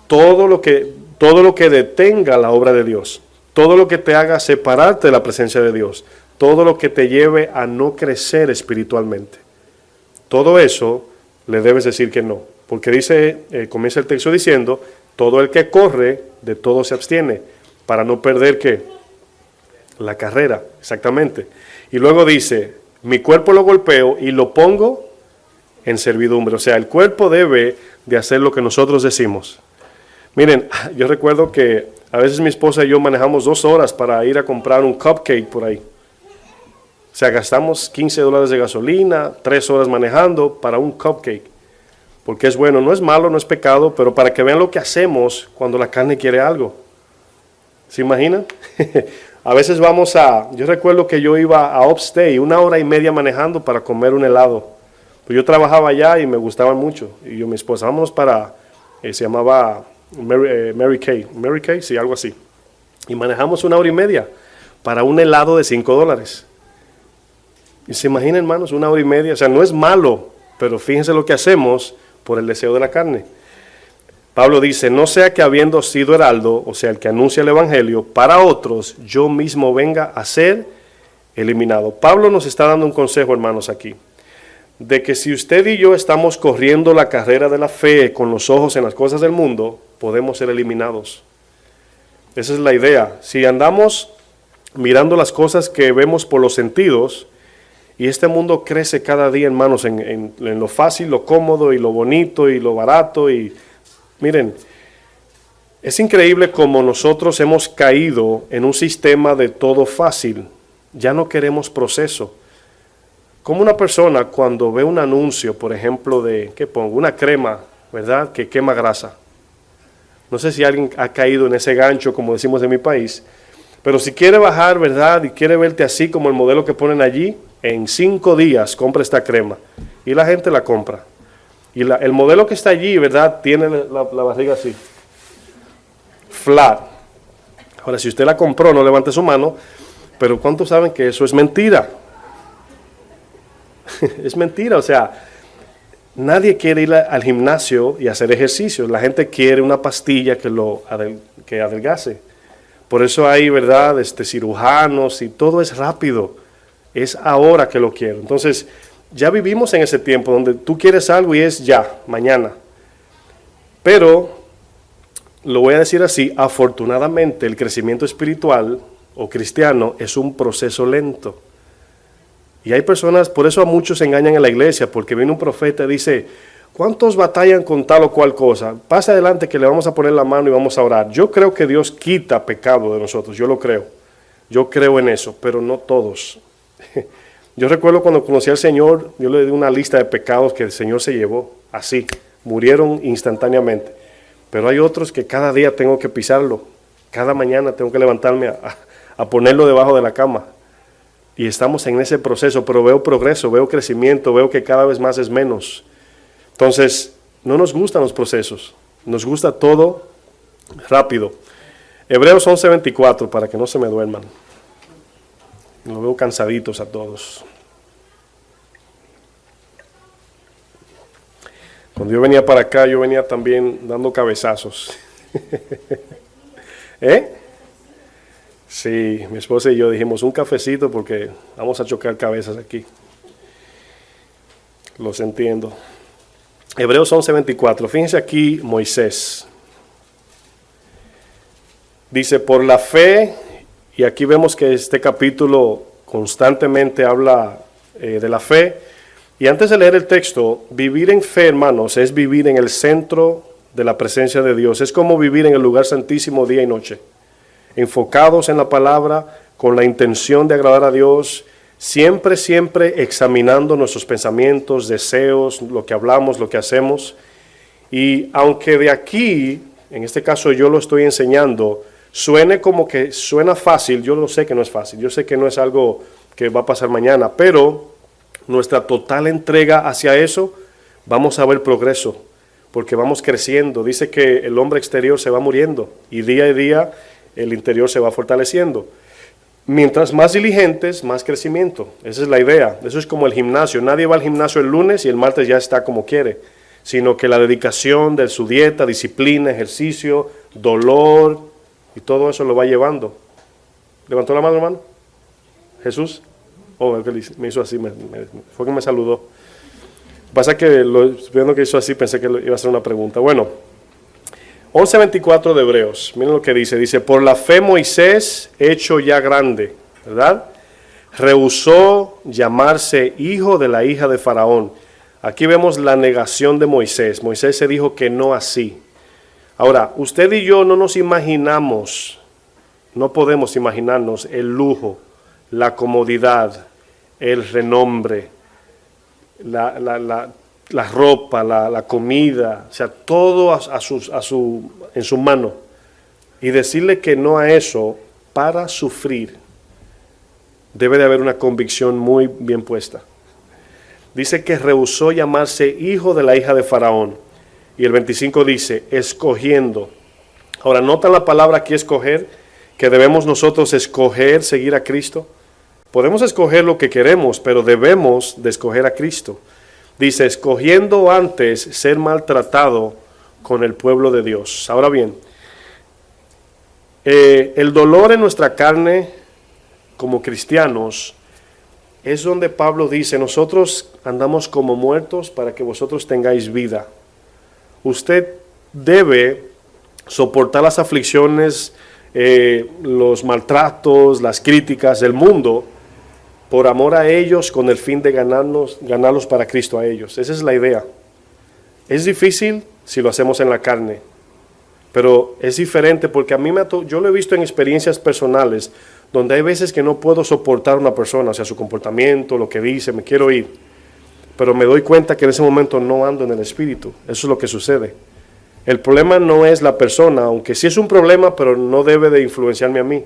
Todo lo que detenga la obra de Dios, todo lo que te haga separarte de la presencia de Dios, todo lo que te lleve a no crecer espiritualmente, todo eso le debes decir que no. Porque comienza el texto diciendo, todo el que corre, de todo se abstiene, para no perder ¿qué? La carrera, exactamente. Y luego dice, mi cuerpo lo golpeo y lo pongo en servidumbre. O sea, el cuerpo debe de hacer lo que nosotros decimos. Miren, yo recuerdo que a veces mi esposa y yo manejamos 2 horas para ir a comprar un cupcake por ahí. O sea, gastamos $15 de gasolina, 3 horas manejando para un cupcake. Porque es bueno, no es malo, no es pecado, pero para que vean lo que hacemos cuando la carne quiere algo. ¿Se imaginan? A veces yo recuerdo que yo iba a Upstate 1 hora y media manejando para comer un helado. Pues yo trabajaba allá y me gustaban mucho. Y yo y mi esposa, vámonos para, se llamaba Mary Kay, sí, algo así. Y manejamos 1 hora y media para un helado de $5. Y se imaginan, hermanos, 1 hora y media. O sea, no es malo, pero fíjense lo que hacemos por el deseo de la carne. Pablo dice, no sea que habiendo sido heraldo, o sea, el que anuncia el evangelio, para otros yo mismo venga a ser eliminado. Pablo nos está dando un consejo, hermanos, aquí, de que si usted y yo estamos corriendo la carrera de la fe con los ojos en las cosas del mundo, podemos ser eliminados. Esa es la idea. Si andamos mirando las cosas que vemos por los sentidos, y este mundo crece cada día, hermanos, en lo fácil, lo cómodo y lo bonito y lo barato. Y miren, es increíble cómo nosotros hemos caído en un sistema de todo fácil. Ya no queremos proceso. Como una persona cuando ve un anuncio, por ejemplo, de, ¿qué pongo? Una crema, ¿verdad? Que quema grasa. No sé si alguien ha caído en ese gancho, como decimos en mi país. Pero si quiere bajar, ¿verdad? Y quiere verte así como el modelo que ponen allí, en 5 días compra esta crema. Y la gente la compra. Y el modelo que está allí, ¿verdad? Tiene la barriga así. Flat. Ahora, si usted la compró, no levante su mano. Pero ¿cuántos saben que eso es mentira? Es mentira, o sea, nadie quiere ir al gimnasio y hacer ejercicios. La gente quiere una pastilla que adelgace. Por eso hay, ¿verdad?, cirujanos y todo es rápido. Es ahora que lo quiero. Entonces, ya vivimos en ese tiempo donde tú quieres algo y es ya, mañana. Pero, lo voy a decir así, afortunadamente el crecimiento espiritual o cristiano es un proceso lento. Y hay personas, por eso a muchos se engañan en la iglesia, porque viene un profeta y dice, ¿cuántos batallan con tal o cual cosa? Pase adelante que le vamos a poner la mano y vamos a orar. Yo creo que Dios quita pecado de nosotros, yo lo creo. Yo creo en eso, pero no todos. Yo recuerdo cuando conocí al Señor, yo le di una lista de pecados que el Señor se llevó, así, murieron instantáneamente. Pero hay otros que cada día tengo que pisarlo, cada mañana tengo que levantarme a ponerlo debajo de la cama. Y estamos en ese proceso, pero veo progreso, veo crecimiento, veo que cada vez más es menos. Entonces, no nos gustan los procesos, nos gusta todo rápido. Hebreos 11:24, para que no se me duerman. Los veo cansaditos a todos. Cuando yo venía para acá, yo venía también dando cabezazos. Sí, mi esposa y yo dijimos un cafecito porque vamos a chocar cabezas aquí. Los entiendo. Hebreos 11:24. Fíjense aquí Moisés. Dice, por la fe, y aquí vemos que este capítulo constantemente habla de la fe. Y antes de leer el texto, vivir en fe, hermanos, es vivir en el centro de la presencia de Dios. Es como vivir en el lugar santísimo día y noche. Enfocados en la palabra, con la intención de agradar a Dios, siempre examinando nuestros pensamientos, deseos, lo que hablamos, lo que hacemos. Y aunque de aquí, en este caso yo lo estoy enseñando, suene como que suena fácil, yo lo sé que no es fácil, yo sé que no es algo que va a pasar mañana, pero nuestra total entrega hacia eso, vamos a ver progreso, porque vamos creciendo. Dice que el hombre exterior se va muriendo y día a día el interior se va fortaleciendo. Mientras más diligentes, más crecimiento. Esa es la idea. Eso es como el gimnasio. Nadie va al gimnasio el lunes y el martes ya está como quiere, sino que la dedicación de su dieta, disciplina, ejercicio, dolor y todo eso lo va llevando. ¿Levantó la mano, hermano? ¿Jesús? Oh, me hizo así, fue que me saludó. Pasa que viendo que hizo así pensé que iba a hacer una pregunta. Bueno, 11:24 de Hebreos, miren lo que dice, por la fe Moisés, hecho ya grande, ¿verdad? Rehusó llamarse hijo de la hija de Faraón. Aquí vemos la negación de Moisés. Moisés se dijo que no así. Ahora, usted y yo no nos imaginamos, no podemos imaginarnos el lujo, la comodidad, el renombre, la ropa, la comida, o sea, todo en su mano. Y decirle que no a eso para sufrir, debe de haber una convicción muy bien puesta. Dice que rehusó llamarse hijo de la hija de Faraón. Y el 25 dice, escogiendo. Ahora, ¿notan la palabra aquí escoger? Que debemos nosotros escoger seguir a Cristo. Podemos escoger lo que queremos, pero debemos de escoger a Cristo. Dice, escogiendo antes ser maltratado con el pueblo de Dios. Ahora bien, el dolor en nuestra carne como cristianos es donde Pablo dice, nosotros andamos como muertos para que vosotros tengáis vida. Usted debe soportar las aflicciones, los maltratos, las críticas del mundo por amor a ellos con el fin de ganarlos para Cristo a ellos. Esa es la idea. Es difícil si lo hacemos en la carne, pero es diferente porque a mí yo lo he visto en experiencias personales donde hay veces que no puedo soportar a una persona, o sea, su comportamiento, lo que dice, me quiero ir, pero me doy cuenta que en ese momento no ando en el Espíritu. Eso es lo que sucede. El problema no es la persona, aunque sí es un problema, pero no debe de influenciarme a mí.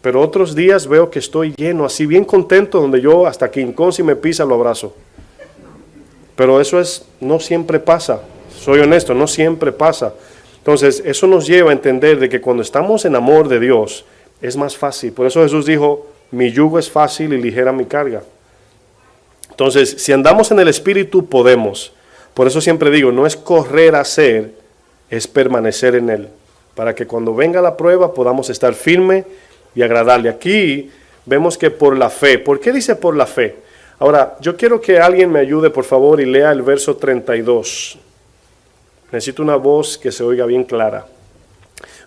Pero otros días veo que estoy lleno, así bien contento, donde yo hasta que si me pisa lo abrazo. Pero eso no siempre pasa, soy honesto, no siempre pasa. Entonces, eso nos lleva a entender de que cuando estamos en amor de Dios, es más fácil. Por eso Jesús dijo, mi yugo es fácil y ligera mi carga. Entonces, si andamos en el Espíritu, podemos. Por eso siempre digo, no es correr a hacer, es permanecer en Él. Para que cuando venga la prueba podamos estar firme y agradarle. Aquí vemos que por la fe. ¿Por qué dice por la fe? Ahora, yo quiero que alguien me ayude, por favor, y lea el verso 32. Necesito una voz que se oiga bien clara.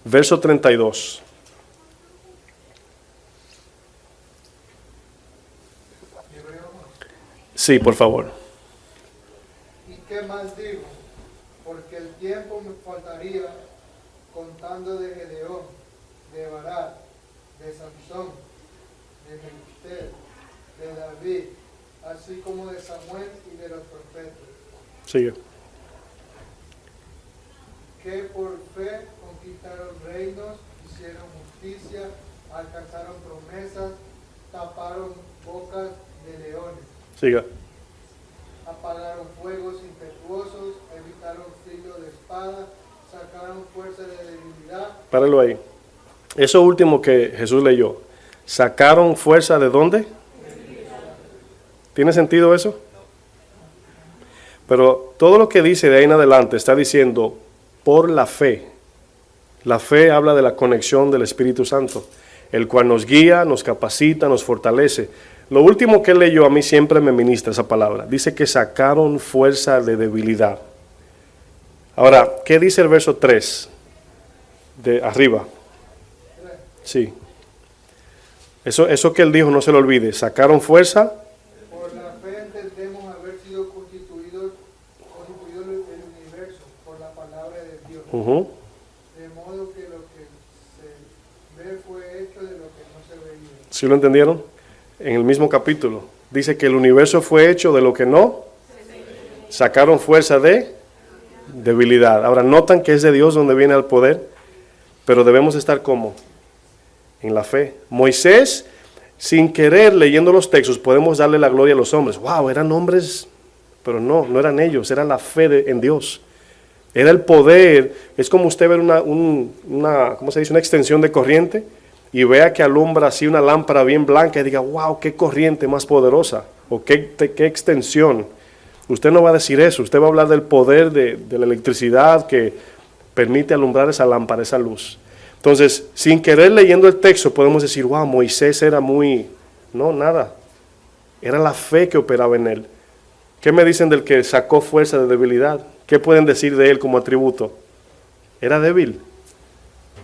Verso 32. Sí, por favor. ¿Y qué más digo? Porque el tiempo me faltaría contando de Gedeón, de Barak, de Sansón, de Jefté, de David, así como de Samuel y de los profetas. Sigue. Que por fe conquistaron reinos, hicieron justicia, alcanzaron promesas, taparon bocas de leones. Siga. Apagaron fuegos impetuosos, evitaron filo de espada, sacaron fuerza de debilidad. Páralo ahí. Eso último que Jesús leyó. ¿Sacaron fuerza de dónde? ¿Tiene sentido eso? Pero todo lo que dice de ahí en adelante está diciendo por la fe. La fe habla de la conexión del Espíritu Santo, el cual nos guía, nos capacita, nos fortalece. Lo último que él leyó a mí siempre me ministra esa palabra. Dice que sacaron fuerza de debilidad. Ahora, ¿qué dice el verso 3? De arriba. Sí. Eso que él dijo, no se lo olvide. Sacaron fuerza. Por la fe entendemos haber sido constituido el universo por la palabra de Dios. De modo que lo que se ve fue hecho de lo que no se veía. ¿Sí lo entendieron? En el mismo capítulo. Dice que el universo fue hecho de lo que no. Sacaron fuerza de debilidad. Ahora, notan que es de Dios donde viene el poder, pero debemos estar como en la fe. Moisés, sin querer, leyendo los textos, podemos darle la gloria a los hombres. Wow, eran hombres, pero no eran ellos, era la fe en Dios. Era el poder. Es como usted ver ¿cómo se dice? Una extensión de corriente y vea que alumbra así una lámpara bien blanca y diga, wow, qué corriente más poderosa, o qué extensión. Usted no va a decir eso, usted va a hablar del poder de la electricidad que permite alumbrar esa lámpara, esa luz. Entonces, sin querer leyendo el texto, podemos decir, wow, Moisés era no, nada. Era la fe que operaba en él. ¿Qué me dicen del que sacó fuerza de debilidad? ¿Qué pueden decir de él como atributo? Era débil.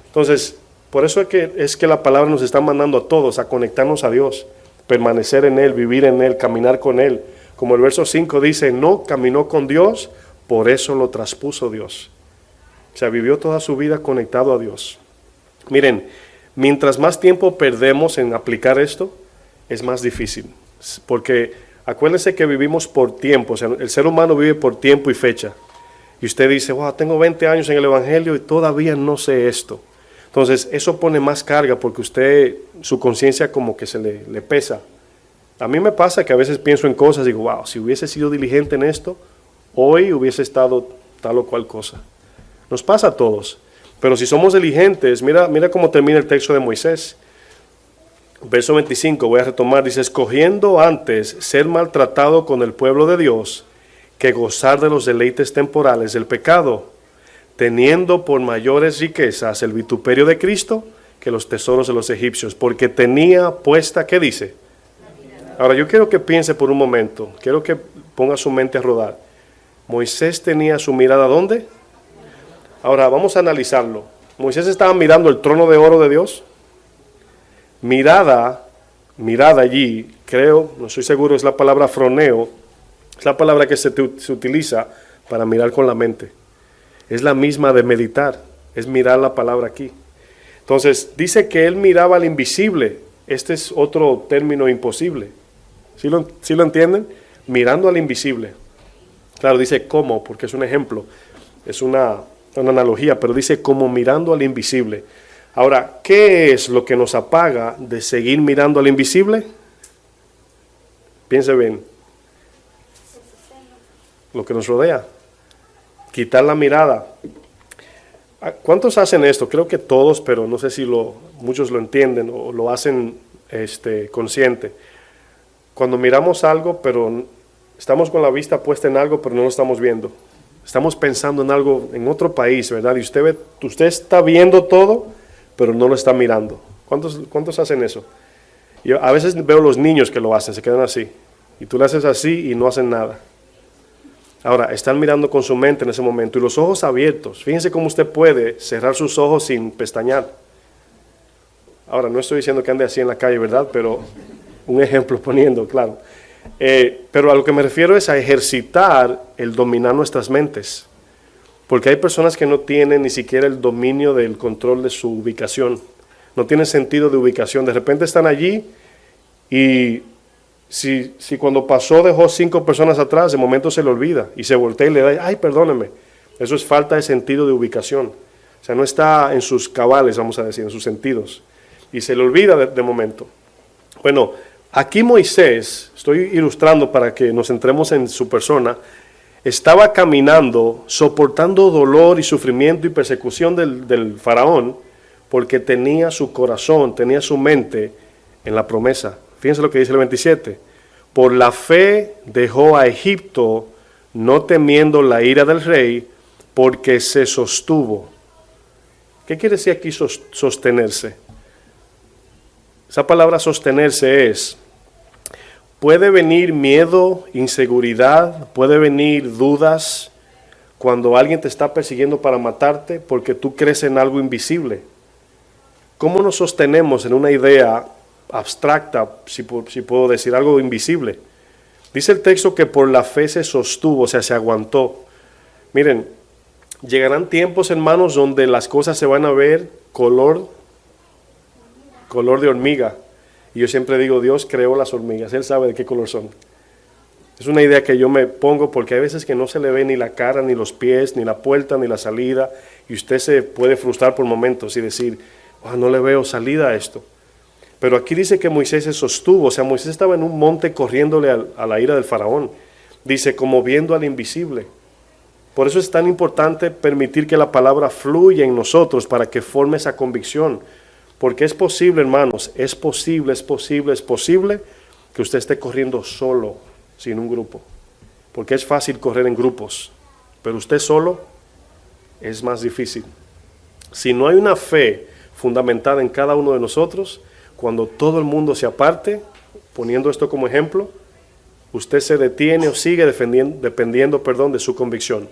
Entonces, por eso es que la palabra nos está mandando a todos a conectarnos a Dios, permanecer en Él, vivir en Él, caminar con Él. Como el verso 5 dice, no caminó con Dios, por eso lo traspuso Dios. O sea, vivió toda su vida conectado a Dios. Miren, mientras más tiempo perdemos en aplicar esto, es más difícil. Porque acuérdense que vivimos por tiempo, o sea, el ser humano vive por tiempo y fecha. Y usted dice, wow, tengo 20 años en el Evangelio y todavía no sé esto. Entonces, eso pone más carga porque usted, su conciencia como que se le pesa. A mí me pasa que a veces pienso en cosas y digo, wow, si hubiese sido diligente en esto, hoy hubiese estado tal o cual cosa. Nos pasa a todos. Pero si somos diligentes, mira cómo termina el texto de Moisés. Verso 25, voy a retomar, dice, escogiendo antes ser maltratado con el pueblo de Dios que gozar de los deleites temporales del pecado, teniendo por mayores riquezas el vituperio de Cristo que los tesoros de los egipcios, porque tenía puesta, ¿qué dice? Ahora yo quiero que piense por un momento, quiero que ponga su mente a rodar. Moisés tenía su mirada ¿dónde? Ahora vamos a analizarlo. Moisés estaba mirando el trono de oro de Dios. Mirada allí, creo, no estoy seguro, es la palabra froneo, es la palabra que se utiliza para mirar con la mente. Es la misma de meditar, es mirar la palabra aquí. Entonces, dice que él miraba al invisible. Este es otro término imposible. ¿Sí lo entienden? Mirando al invisible. Claro, dice cómo, porque es un ejemplo, es una analogía, pero dice como mirando al invisible. Ahora, ¿qué es lo que nos apaga de seguir mirando al invisible? Piense bien. Lo que nos rodea. Quitar la mirada. ¿Cuántos hacen esto? Creo que todos, pero no sé si muchos lo entienden o lo hacen consciente. Cuando miramos algo, pero estamos con la vista puesta en algo, pero no lo estamos viendo. Estamos pensando en algo en otro país, ¿verdad? Y usted está viendo todo, pero no lo está mirando. ¿Cuántos hacen eso? Yo a veces veo los niños que lo hacen, se quedan así. Y tú le haces así y no hacen nada. Ahora, están mirando con su mente en ese momento y los ojos abiertos. Fíjense cómo usted puede cerrar sus ojos sin pestañear. Ahora, no estoy diciendo que ande así en la calle, ¿verdad? Pero un ejemplo poniendo, claro. Pero a lo que me refiero es a ejercitar el dominar nuestras mentes. Porque hay personas que no tienen ni siquiera el dominio del control de su ubicación. No tienen sentido de ubicación. De repente están allí y si cuando pasó dejó 5 personas atrás, de momento se le olvida y se voltea y le da, ay, perdóneme. Eso es falta de sentido de ubicación. O sea, no está en sus cabales, vamos a decir, en sus sentidos. Y se le olvida de momento. Bueno, aquí Moisés, estoy ilustrando para que nos centremos en su persona, estaba caminando, soportando dolor y sufrimiento y persecución del faraón, porque tenía su corazón, tenía su mente en la promesa. Fíjense lo que dice el 27. Por la fe dejó a Egipto, no temiendo la ira del rey, porque se sostuvo. ¿Qué quiere decir aquí sostenerse? Esa palabra sostenerse es, puede venir miedo, inseguridad, puede venir dudas cuando alguien te está persiguiendo para matarte porque tú crees en algo invisible. ¿Cómo nos sostenemos en una idea abstracta, si puedo decir, algo invisible? Dice el texto que por la fe se sostuvo, o sea, se aguantó. Miren, llegarán tiempos, hermanos, donde las cosas se van a ver color de hormiga. Y yo siempre digo, Dios creó las hormigas, Él sabe de qué color son. Es una idea que yo me pongo porque hay veces que no se le ve ni la cara, ni los pies, ni la puerta, ni la salida, y usted se puede frustrar por momentos y decir, no le veo salida a esto. Pero aquí dice que Moisés se sostuvo, o sea, Moisés estaba en un monte corriéndole a la ira del faraón. Dice, como viendo al invisible. Por eso es tan importante permitir que la palabra fluya en nosotros para que forme esa convicción. Porque es posible, hermanos, es posible que usted esté corriendo solo, sin un grupo. Porque es fácil correr en grupos, pero usted solo es más difícil. Si no hay una fe fundamentada en cada uno de nosotros, cuando todo el mundo se aparte, poniendo esto como ejemplo, usted se detiene o sigue dependiendo de su convicción.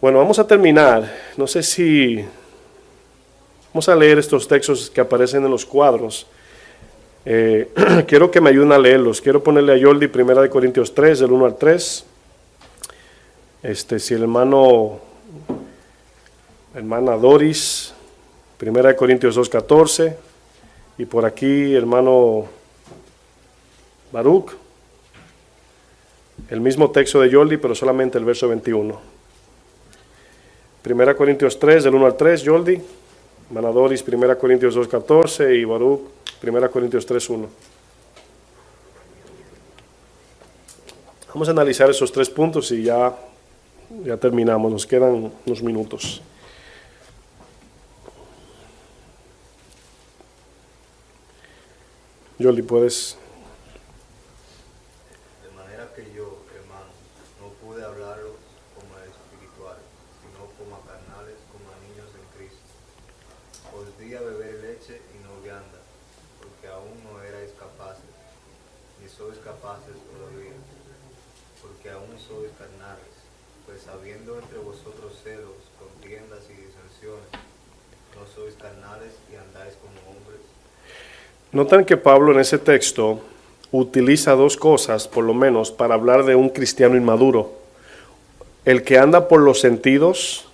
Bueno, vamos a terminar. No sé si... Vamos a leer estos textos que aparecen en los cuadros. Quiero que me ayuden a leerlos. Quiero ponerle a Yoldi 1 Corintios 3, del 1 al 3. Si el hermana Doris, 1 Corintios 2, 14. Y por aquí, hermano Baruch. El mismo texto de Yoldi, pero solamente el verso 21. 1 Corintios 3, del 1 al 3, Yoldi. Manadoris, 1 Corintios 2, 14 y Baruch, 1 Corintios 3, 1. Vamos a analizar esos 3 puntos y ya terminamos, nos quedan unos minutos. Yoli, puedes. De manera que yo, hermano, no pude hablaros como a espirituales, sino como a carnales, como a niños en Cristo. Os di a beber leche y no vianda, porque aún no erais capaces, ni sois capaces todavía, porque aún sois carnales, pues habiendo entre vosotros celos, contiendas y disensiones, no sois carnales y andáis como hombres. Notan que Pablo en ese texto utiliza 2 cosas, por lo menos, para hablar de un cristiano inmaduro. El que anda por los sentidos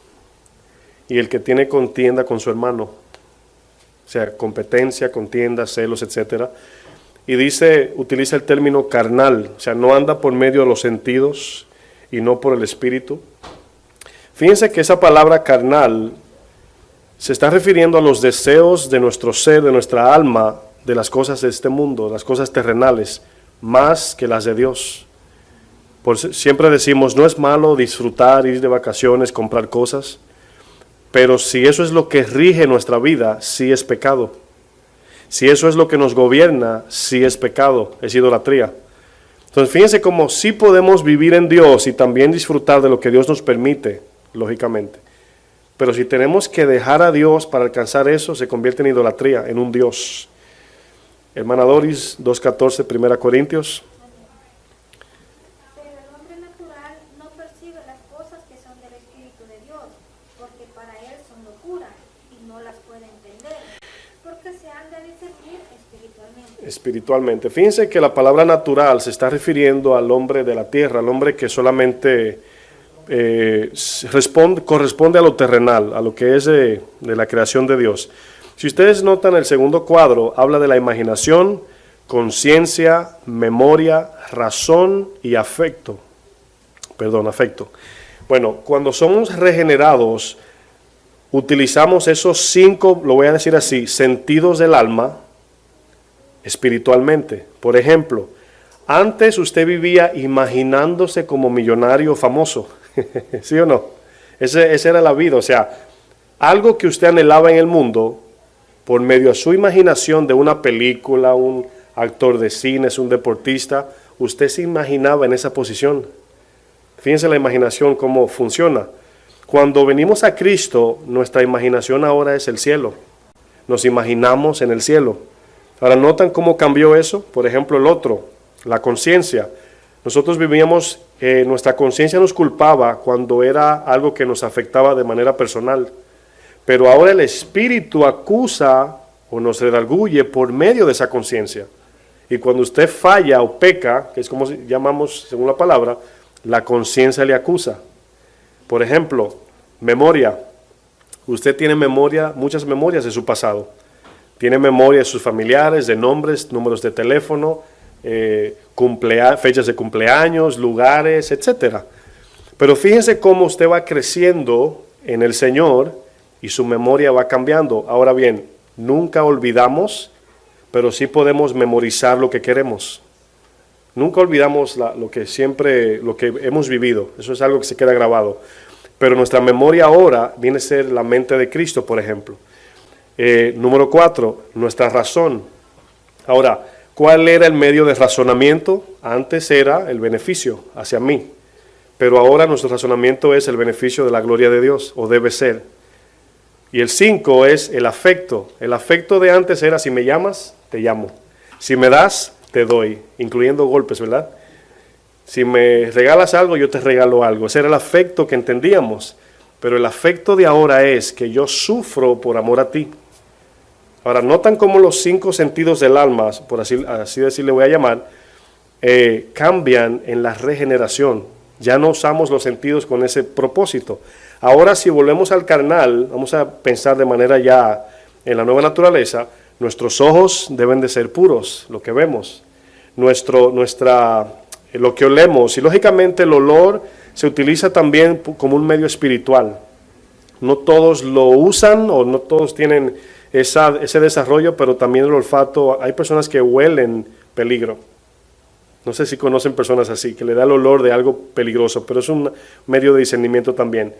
y el que tiene contienda con su hermano. O sea, competencia, contienda, celos, etc. Y utiliza el término carnal, o sea, no anda por medio de los sentidos y no por el espíritu. Fíjense que esa palabra carnal se está refiriendo a los deseos de nuestro ser, de nuestra alma, de las cosas de este mundo, las cosas terrenales, más que las de Dios. Siempre decimos, no es malo disfrutar, ir de vacaciones, comprar cosas, pero si eso es lo que rige nuestra vida, sí es pecado. Si eso es lo que nos gobierna, sí es pecado, es idolatría. Entonces fíjense cómo sí podemos vivir en Dios y también disfrutar de lo que Dios nos permite, lógicamente. Pero si tenemos que dejar a Dios para alcanzar eso, se convierte en idolatría, en un Dios. Hermana Doris, 2.14, 1 Corintios. Pero el hombre natural no percibe las cosas que son del Espíritu de Dios, porque para él son locura y no las puede entender, porque se han de discernir espiritualmente. Espiritualmente. Fíjense que la palabra natural se está refiriendo al hombre de la tierra, al hombre que solamente corresponde a lo terrenal, a lo que es de la creación de Dios. Si ustedes notan el segundo cuadro, habla de la imaginación, conciencia, memoria, razón y afecto. Afecto. Bueno, cuando somos regenerados, utilizamos esos 5, lo voy a decir así, sentidos del alma espiritualmente. Por ejemplo, antes usted vivía imaginándose como millonario famoso, ¿sí o no? Esa era la vida, o sea, algo que usted anhelaba en el mundo, por medio de su imaginación de una película, un actor de cine, un deportista, usted se imaginaba en esa posición. Fíjense la imaginación cómo funciona. Cuando venimos a Cristo, nuestra imaginación ahora es el cielo. Nos imaginamos en el cielo. Ahora, ¿notan cómo cambió eso? Por ejemplo, el otro, la conciencia. Nosotros vivíamos, nuestra conciencia nos culpaba cuando era algo que nos afectaba de manera personal. Pero ahora el Espíritu acusa o nos redarguye por medio de esa conciencia. Y cuando usted falla o peca, que es como llamamos según la palabra, la conciencia le acusa. Por ejemplo, memoria. Usted tiene memoria, muchas memorias de su pasado. Tiene memoria de sus familiares, de nombres, números de teléfono, fechas de cumpleaños, lugares, etc. Pero fíjense cómo usted va creciendo en el Señor y su memoria va cambiando. Ahora bien, nunca olvidamos, pero sí podemos memorizar lo que queremos. Nunca olvidamos lo que hemos vivido. Eso es algo que se queda grabado. Pero nuestra memoria ahora viene a ser la mente de Cristo, por ejemplo. Número 4, nuestra razón. Ahora, ¿cuál era el medio de razonamiento? Antes era el beneficio hacia mí. Pero ahora nuestro razonamiento es el beneficio de la gloria de Dios, o debe ser. Y el 5 es el afecto. El afecto de antes era, si me llamas, te llamo. Si me das, te doy, incluyendo golpes, ¿verdad? Si me regalas algo, yo te regalo algo. Ese era el afecto que entendíamos. Pero el afecto de ahora es que yo sufro por amor a ti. Ahora, notan cómo los 5 sentidos del alma, por así decirle voy a llamar, cambian en la regeneración. Ya no usamos los sentidos con ese propósito. Ahora, si volvemos al carnal, vamos a pensar de manera ya en la nueva naturaleza, nuestros ojos deben de ser puros, lo que vemos. lo que olemos. Y lógicamente el olor se utiliza también como un medio espiritual. No todos lo usan o no todos tienen ese desarrollo, pero también el olfato, hay personas que huelen peligro. No sé si conocen personas así, que le da el olor de algo peligroso, pero es un medio de discernimiento también.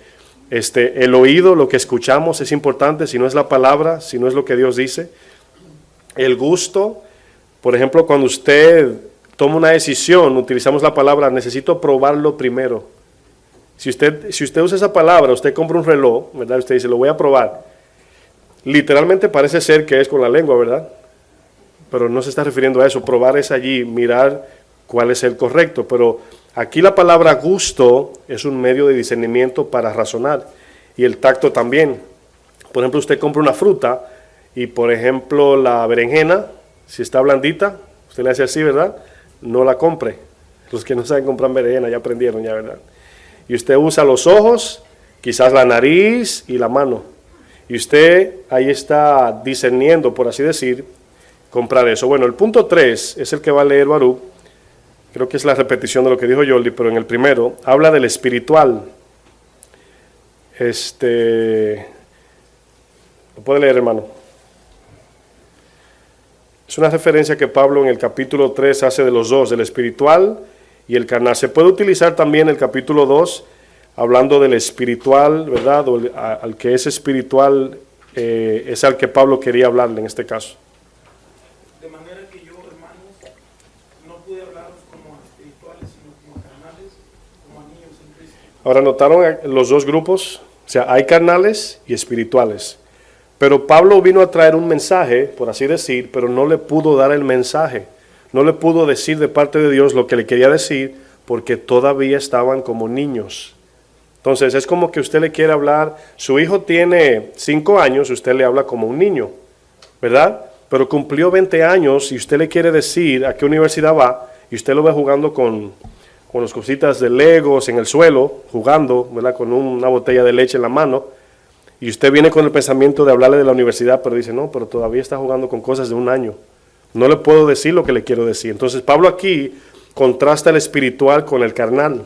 El oído, lo que escuchamos es importante, si no es la palabra, si no es lo que Dios dice. El gusto, por ejemplo, cuando usted toma una decisión, utilizamos la palabra, necesito probarlo primero. Si usted usa esa palabra, usted compra un reloj, ¿verdad? Usted dice, lo voy a probar. Literalmente parece ser que es con la lengua, ¿verdad? Pero no se está refiriendo a eso. Probar es allí, mirar cuál es el correcto. Pero aquí la palabra gusto es un medio de discernimiento para razonar. Y el tacto también. Por ejemplo, usted compra una fruta y, por ejemplo, la berenjena, si está blandita, usted le hace así, ¿verdad? No la compre. Los que no saben comprar berenjena ya aprendieron ya, ¿verdad? Y usted usa los ojos, quizás la nariz y la mano. Y usted ahí está discerniendo, por así decir, comprar eso. Bueno, el punto 3 es el que va a leer Baruch. Creo que es la repetición de lo que dijo Jordi, pero en el primero habla del espiritual. ¿Lo puede leer, hermano? Es una referencia que Pablo en el capítulo 3 hace de los dos, del espiritual y el carnal. Se puede utilizar también el capítulo 2, hablando del espiritual, ¿verdad? O al que es espiritual, es al que Pablo quería hablarle en este caso. De manera que yo, hermanos, no pude hablaros como a espirituales, sino como a carnales, como a niños en Cristo. Ahora, ¿notaron los dos grupos? O sea, hay carnales y espirituales. Pero Pablo vino a traer un mensaje, por así decir, pero no le pudo dar el mensaje. No le pudo decir de parte de Dios lo que le quería decir, porque todavía estaban como niños. Entonces, es como que usted le quiere hablar, su hijo tiene 5 años, usted le habla como un niño, ¿verdad? Pero cumplió 20 años y usted le quiere decir a qué universidad va, y usted lo ve jugando con las cositas de Legos en el suelo, jugando, ¿verdad? Con una botella de leche en la mano, y usted viene con el pensamiento de hablarle de la universidad, pero dice, no, pero todavía está jugando con cosas de 1 año. No le puedo decir lo que le quiero decir. Entonces, Pablo aquí contrasta el espiritual con el carnal.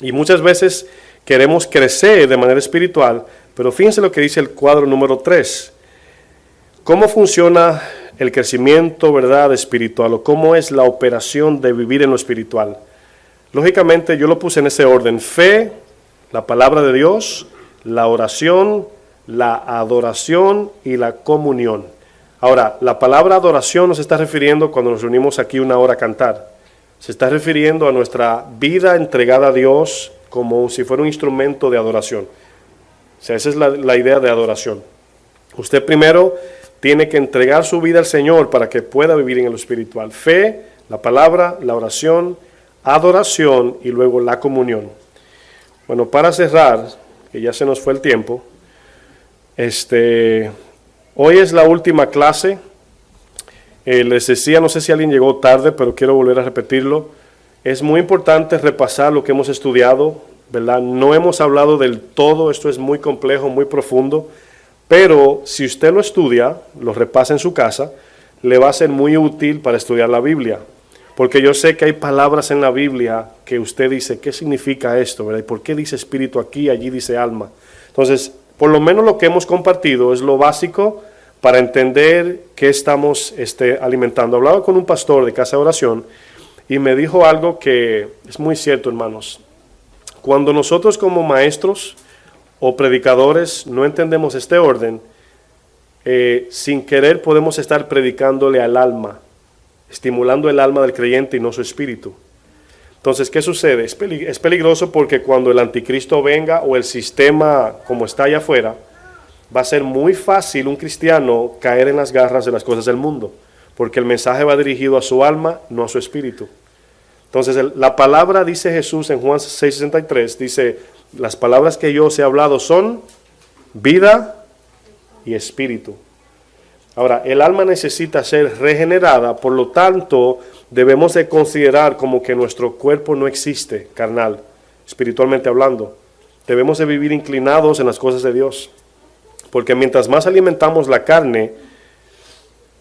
Y muchas veces queremos crecer de manera espiritual, pero fíjense lo que dice el cuadro número 3. ¿Cómo funciona el crecimiento, verdad, espiritual? ¿O cómo es la operación de vivir en lo espiritual? Lógicamente, yo lo puse en ese orden. Fe, la palabra de Dios, la oración, la adoración y la comunión. Ahora, la palabra adoración nos está refiriendo cuando nos reunimos aquí 1 hora a cantar. Se está refiriendo a nuestra vida entregada a Dios como si fuera un instrumento de adoración. O sea, esa es la idea de adoración. Usted primero tiene que entregar su vida al Señor para que pueda vivir en lo espiritual. Fe, la palabra, la oración, adoración y luego la comunión. Bueno, para cerrar, que ya se nos fue el tiempo, hoy es la última clase. Les decía, no sé si alguien llegó tarde, pero quiero volver a repetirlo. Es muy importante repasar lo que hemos estudiado, ¿verdad? No hemos hablado del todo, esto es muy complejo, muy profundo, pero si usted lo estudia, lo repasa en su casa, le va a ser muy útil para estudiar la Biblia. Porque yo sé que hay palabras en la Biblia que usted dice, ¿qué significa esto? ¿Verdad? ¿Y por qué dice espíritu aquí, allí dice alma? Entonces, por lo menos lo que hemos compartido es lo básico para entender qué estamos alimentando. Hablaba con un pastor de casa de oración y me dijo algo que es muy cierto, hermanos. Cuando nosotros como maestros o predicadores no entendemos este orden, sin querer podemos estar predicándole al alma, estimulando el alma del creyente y no su espíritu. Entonces, ¿qué sucede? Es peligroso porque cuando el anticristo venga o el sistema como está allá afuera, va a ser muy fácil un cristiano caer en las garras de las cosas del mundo, porque el mensaje va dirigido a su alma, no a su espíritu. Entonces, la palabra, dice Jesús en Juan 6:63, dice, las palabras que yo os he hablado son vida y espíritu. Ahora, el alma necesita ser regenerada, por lo tanto, debemos de considerar como que nuestro cuerpo no existe, carnal, espiritualmente hablando. Debemos de vivir inclinados en las cosas de Dios, porque mientras más alimentamos la carne,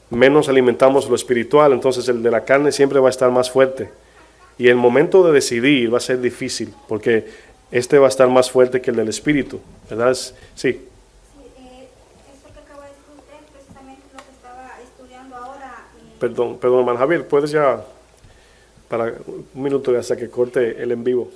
menos alimentamos lo espiritual, entonces el de la carne siempre va a estar más fuerte. Y el momento de decidir va a ser difícil, porque este va a estar más fuerte que el del espíritu, ¿verdad? Sí. Sí, esto que acaba de decir usted es precisamente lo que estaba estudiando ahora. Perdón, hermano Javier, ¿puedes ya, para un minuto hasta que corte el en vivo?